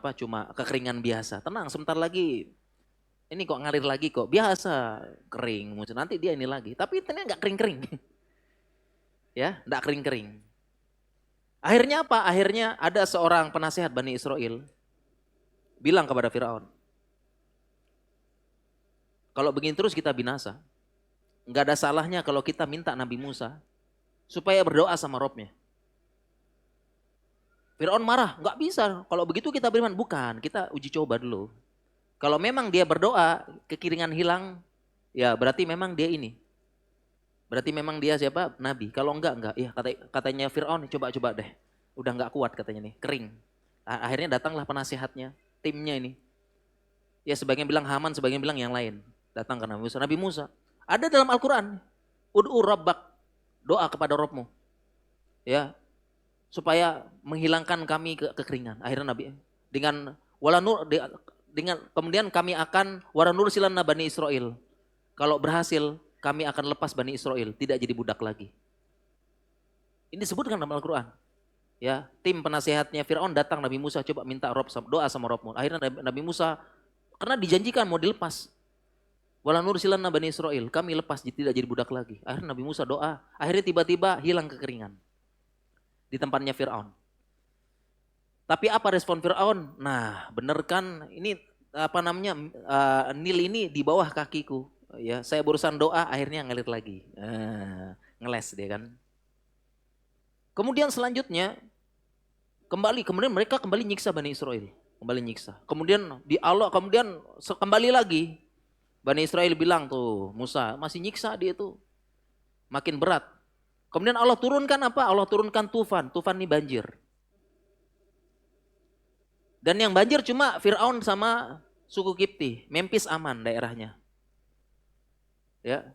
kekeringan biasa. Tenang, sebentar lagi ini kok ngalir lagi kok. Biasa kering, nanti dia ini lagi. Tapi ternyata enggak kering-kering. Ya, enggak kering-kering. Akhirnya apa? Akhirnya ada seorang penasehat Bani Israel bilang kepada Fir'aun, kalau begini terus kita binasa. Enggak ada salahnya kalau kita minta Nabi Musa supaya berdoa sama Robnya. Fir'aun marah, enggak bisa. Kalau begitu kita beriman. Bukan, kita uji coba dulu. Kalau memang dia berdoa, kekeringan hilang, ya berarti memang dia ini. Berarti memang dia siapa? Nabi. Kalau enggak. Ya katanya Fir'aun, coba deh. Udah enggak kuat katanya nih, kering. Akhirnya datanglah penasehatnya, timnya ini. Ya sebagian bilang Haman, sebagian bilang yang lain. Datang ke Nabi Musa. Nabi Musa, ada dalam Al-Quran, ud'u rabbak, doa kepada Rabbmu. Ya, supaya menghilangkan kami kekeringan. Akhirnya Nabi kemudian kami akan waranursilanna Bani Israel. Kalau berhasil, kami akan lepas Bani Israel, tidak jadi budak lagi. Ini disebutkan dalam Al-Quran. Ya, tim penasehatnya Fir'aun datang Nabi Musa, coba minta doa sama Rabbmu. Akhirnya Nabi Musa, karena dijanjikan mau dilepas. Walanursilanna Bani Israel, kami lepas tidak jadi budak lagi. Akhirnya Nabi Musa doa, akhirnya tiba-tiba hilang kekeringan di tempatnya Fir'aun. Tapi apa respon Fir'aun? Nah, bener kan ini Nil ini di bawah kakiku. Ya, saya berusaha doa, akhirnya ngalir lagi. Ngeles dia kan. Kemudian selanjutnya kemudian mereka kembali nyiksa Bani Israel, kembali nyiksa. Kemudian kembali lagi. Bani Israel bilang tuh, Musa masih nyiksa dia tuh. Makin berat. Kemudian Allah turunkan apa? Allah turunkan tufan ini banjir. Dan yang banjir cuma Fir'aun sama suku Kipti, Memphis aman daerahnya. Ya.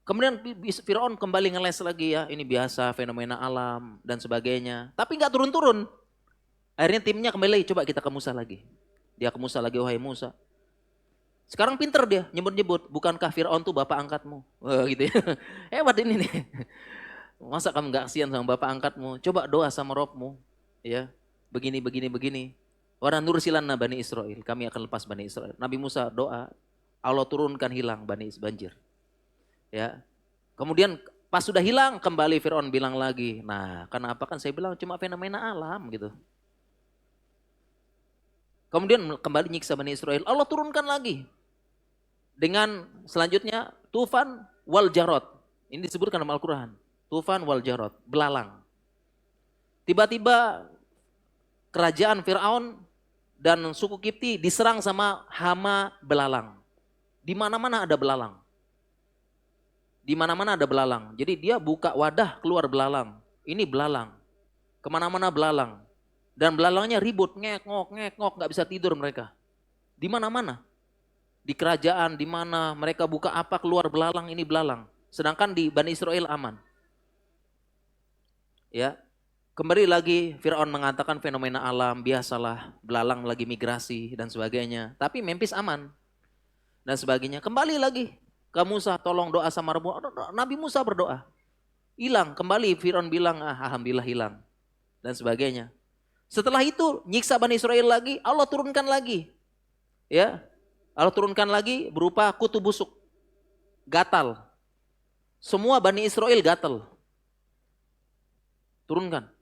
Kemudian Fir'aun kembali ngeles lagi ya, ini biasa fenomena alam dan sebagainya. Tapi nggak turun-turun. Akhirnya timnya kembali, coba kita ke Musa lagi. Dia ke Musa lagi, wahai Musa. Sekarang pinter dia, nyebut-nyebut, bukankah Fir'aun tuh bapak angkatmu? Wah gitu ya. Hebat ini nih. Masa kamu gak kasihan sama bapak angkatmu? Coba doa sama Robmu. Ya, begini. Wa nursilanna Bani Israel, kami akan lepas Bani Israel. Nabi Musa doa, Allah turunkan hilang banjir. Ya. Kemudian pas sudah hilang, kembali Fir'aun bilang lagi. Nah, kenapa kan saya bilang cuma fenomena alam gitu. Kemudian kembali nyiksa Bani Israel, Allah turunkan lagi. Dengan selanjutnya tufan wal jarot. Ini disebutkan dalam Al-Quran. Tufan wal jarot, belalang. Tiba-tiba kerajaan Fir'aun dan suku Kipti diserang sama hama belalang. Di mana-mana ada belalang. Di mana-mana ada belalang. Jadi dia buka wadah keluar belalang. Ini belalang. Kemana-mana belalang. Dan belalangnya ribut, ngek-ngok, gak bisa tidur mereka. Di mana-mana. Di kerajaan, di mana mereka buka apa keluar belalang, ini belalang. Sedangkan di Bani Israel aman. Ya, kembali lagi Fir'aun mengatakan fenomena alam, biasalah belalang lagi migrasi dan sebagainya. Tapi Memphis aman dan sebagainya. Kembali lagi ke Musa, tolong doa sama Nabi Musa berdoa. Hilang, kembali Firaun bilang, alhamdulillah hilang dan sebagainya. Setelah itu nyiksa Bani Israel lagi, Allah turunkan lagi. Ya, Allah turunkan lagi berupa kutu busuk, gatal. Semua Bani Israel gatal. Turunkan.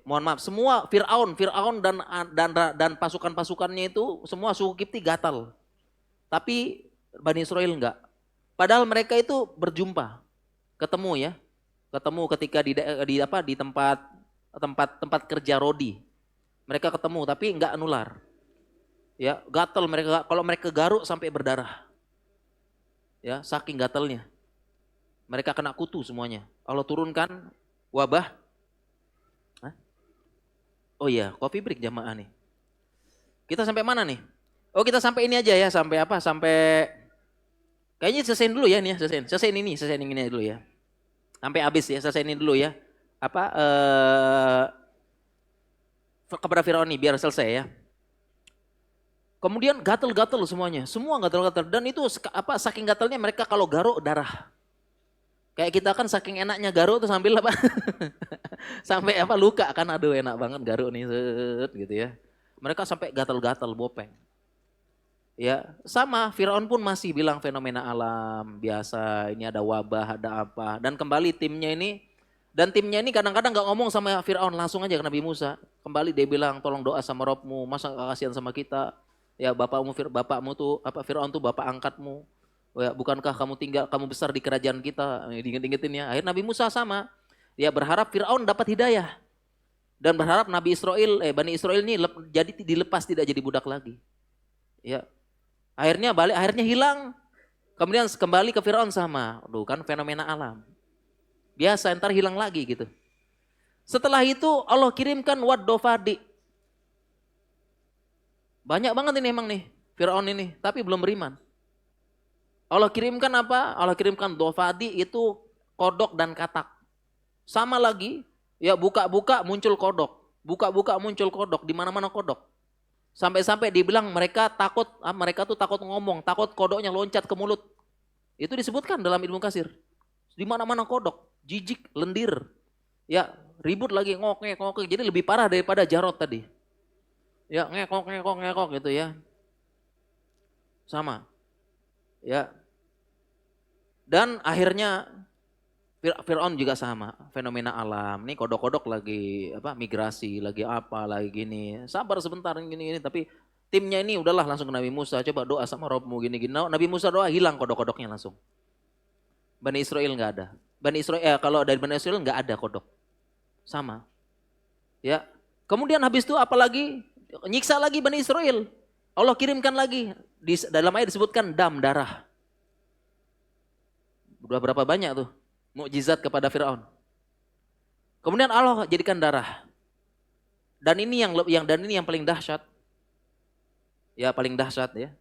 Mohon maaf, semua Firaun dan pasukan-pasukannya itu semua suku Kipti gatal. Tapi Bani Israel enggak. Padahal mereka itu berjumpa, ketemu ya. Ketemu ketika di tempat kerja Rodi. Mereka ketemu tapi enggak nular. Ya, gatal mereka, kalau mereka garuk sampai berdarah. Ya, saking gatalnya. Mereka kena kutu semuanya. Allah turunkan wabah. Oh iya, coffee break jamaah nih. Kita sampai mana nih? Oh, kita sampai ini aja ya, sampai apa? Sampai kayaknya selesaiin dulu ya nih ya, selesaiin ini dulu ya. Sampai habis ya, selesaiin ini dulu ya. Apa kepada Firaun nih biar selesai ya. Kemudian gatal-gatal semuanya, semua gatal-gatal dan itu apa saking gatalnya mereka kalau garuk darah. Kayak kita kan saking enaknya garuk tuh sambil apa? Sampai apa luka kan, aduh enak banget garuk nih set, gitu ya. Mereka sampai gatal-gatal bopeng. Ya, sama Firaun pun masih bilang fenomena alam biasa, ini ada wabah, ada apa. Dan kembali timnya ini kadang-kadang nggak ngomong sama Firaun, langsung aja ke Nabi Musa. Kembali dia bilang, tolong doa sama Robmu, masa gak kasihan sama kita? Ya bapakmu tuh apa Firaun tuh bapak angkatmu. Ya, bukankah kamu besar di kerajaan kita? Diinget-ingetin ya. Akhirnya Nabi Musa sama. Ya berharap Firaun dapat hidayah. Dan berharap Bani Israel ini jadi dilepas, tidak jadi budak lagi. Ya, akhirnya hilang. Kemudian kembali ke Firaun sama. Aduh kan fenomena alam. Biasa ntar hilang lagi gitu. Setelah itu Allah kirimkan wad dofadi. Banyak banget ini emang nih Firaun ini, tapi belum beriman. Allah kirimkan apa? Allah kirimkan dofadi itu kodok dan katak. Sama lagi, ya buka-buka muncul kodok. Buka-buka muncul kodok, di mana-mana kodok. Sampai-sampai dibilang mereka tuh takut ngomong, takut kodoknya loncat ke mulut. Itu disebutkan dalam ilmu kasir. Di mana-mana kodok, jijik, lendir. Ya, ribut lagi ngok-ngok. Jadi lebih parah daripada Jarot tadi. Ya, ngekok gitu ya. Sama. Ya. Dan akhirnya Firaun juga sama, fenomena alam. Nih kodok-kodok lagi migrasi, lagi apa, lagi gini. Sabar sebentar gini, tapi timnya ini udahlah langsung ke Nabi Musa, coba doa sama Robmu gini. Nabi Musa doa hilang kodok-kodoknya langsung. Bani Israel nggak ada. Kalau dari Bani Israel nggak ada kodok. Sama. Ya. Kemudian habis itu apalagi nyiksa lagi Bani Israel. Allah kirimkan lagi. Dalam ayat disebutkan darah. Udah berapa banyak tuh mukjizat kepada Firaun. Kemudian Allah jadikan darah. Dan ini yang paling dahsyat. Ya, paling dahsyat ya.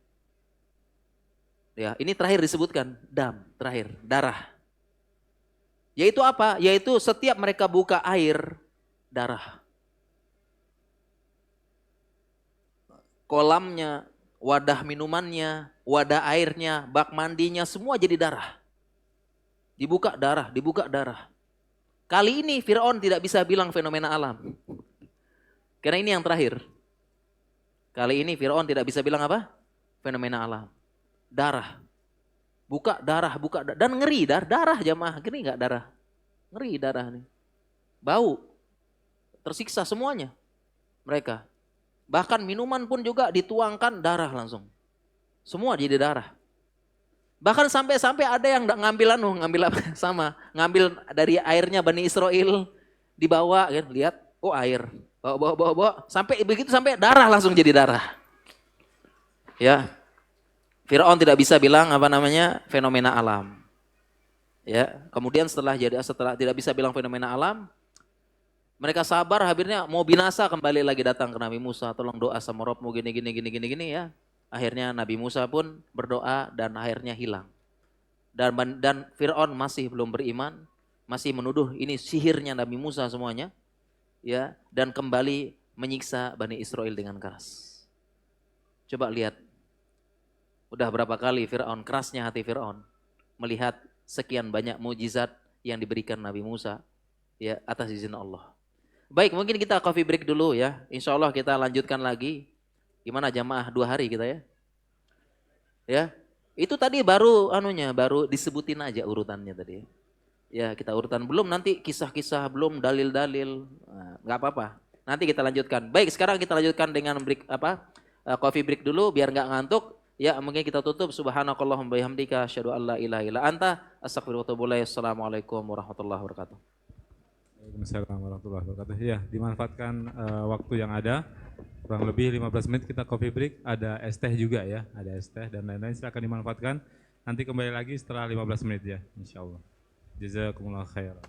Ya, ini terakhir disebutkan terakhir darah. Yaitu apa? Yaitu setiap mereka buka air, darah. Kolamnya, wadah minumannya, wadah airnya, bak mandinya semua jadi darah. Dibuka darah. Kali ini Firaun tidak bisa bilang fenomena alam. Karena ini yang terakhir. Kali ini Firaun tidak bisa bilang apa? Fenomena alam. Darah. Buka darah. Dan ngeri darah jamaah. Ngeri enggak darah? Ngeri darah nih. Bau. Tersiksa semuanya. Mereka. Bahkan minuman pun juga dituangkan darah langsung. Semua jadi darah. Bahkan sampai ada yang ngambil dari airnya Bani Israel, dibawa kan, lihat, oh air, bawa, sampai darah langsung jadi darah. Ya, Firaun tidak bisa bilang fenomena alam. Ya, kemudian setelah tidak bisa bilang fenomena alam, mereka sabar, akhirnya mau binasa kembali lagi datang ke Nabi Musa, tolong doa sama Robmu gini ya. Akhirnya Nabi Musa pun berdoa dan akhirnya hilang. Dan Firaun masih belum beriman, masih menuduh ini sihirnya Nabi Musa semuanya. Ya, dan kembali menyiksa Bani Israel dengan keras. Coba lihat. Udah berapa kali kerasnya hati Firaun melihat sekian banyak mukjizat yang diberikan Nabi Musa ya atas izin Allah. Baik, mungkin kita coffee break dulu ya. Insya Allah kita lanjutkan lagi. Gimana jamaah 2 hari kita ya? Ya, itu tadi baru anunya, baru disebutin aja urutannya tadi. Ya kita urutan belum nanti kisah-kisah belum dalil-dalil nggak apa-apa. Nanti kita lanjutkan. Baik sekarang kita lanjutkan dengan break apa coffee break dulu biar nggak ngantuk. Ya mungkin kita tutup. Subhanakallahumma bihamdika asyhadu an la ilaha illa anta astaghfiruka wa atubu ilaik. Assalamualaikum warahmatullahi wabarakatuh. Waalaikumsalam warahmatullahi wabarakatuh. Ya, dimanfaatkan waktu yang ada. Kurang lebih 15 menit kita coffee break. Ada es teh juga ya, ada es teh dan lain-lain. Silakan dimanfaatkan. Nanti kembali lagi setelah 15 menit ya, insya Allah. Jazakumullah khairan.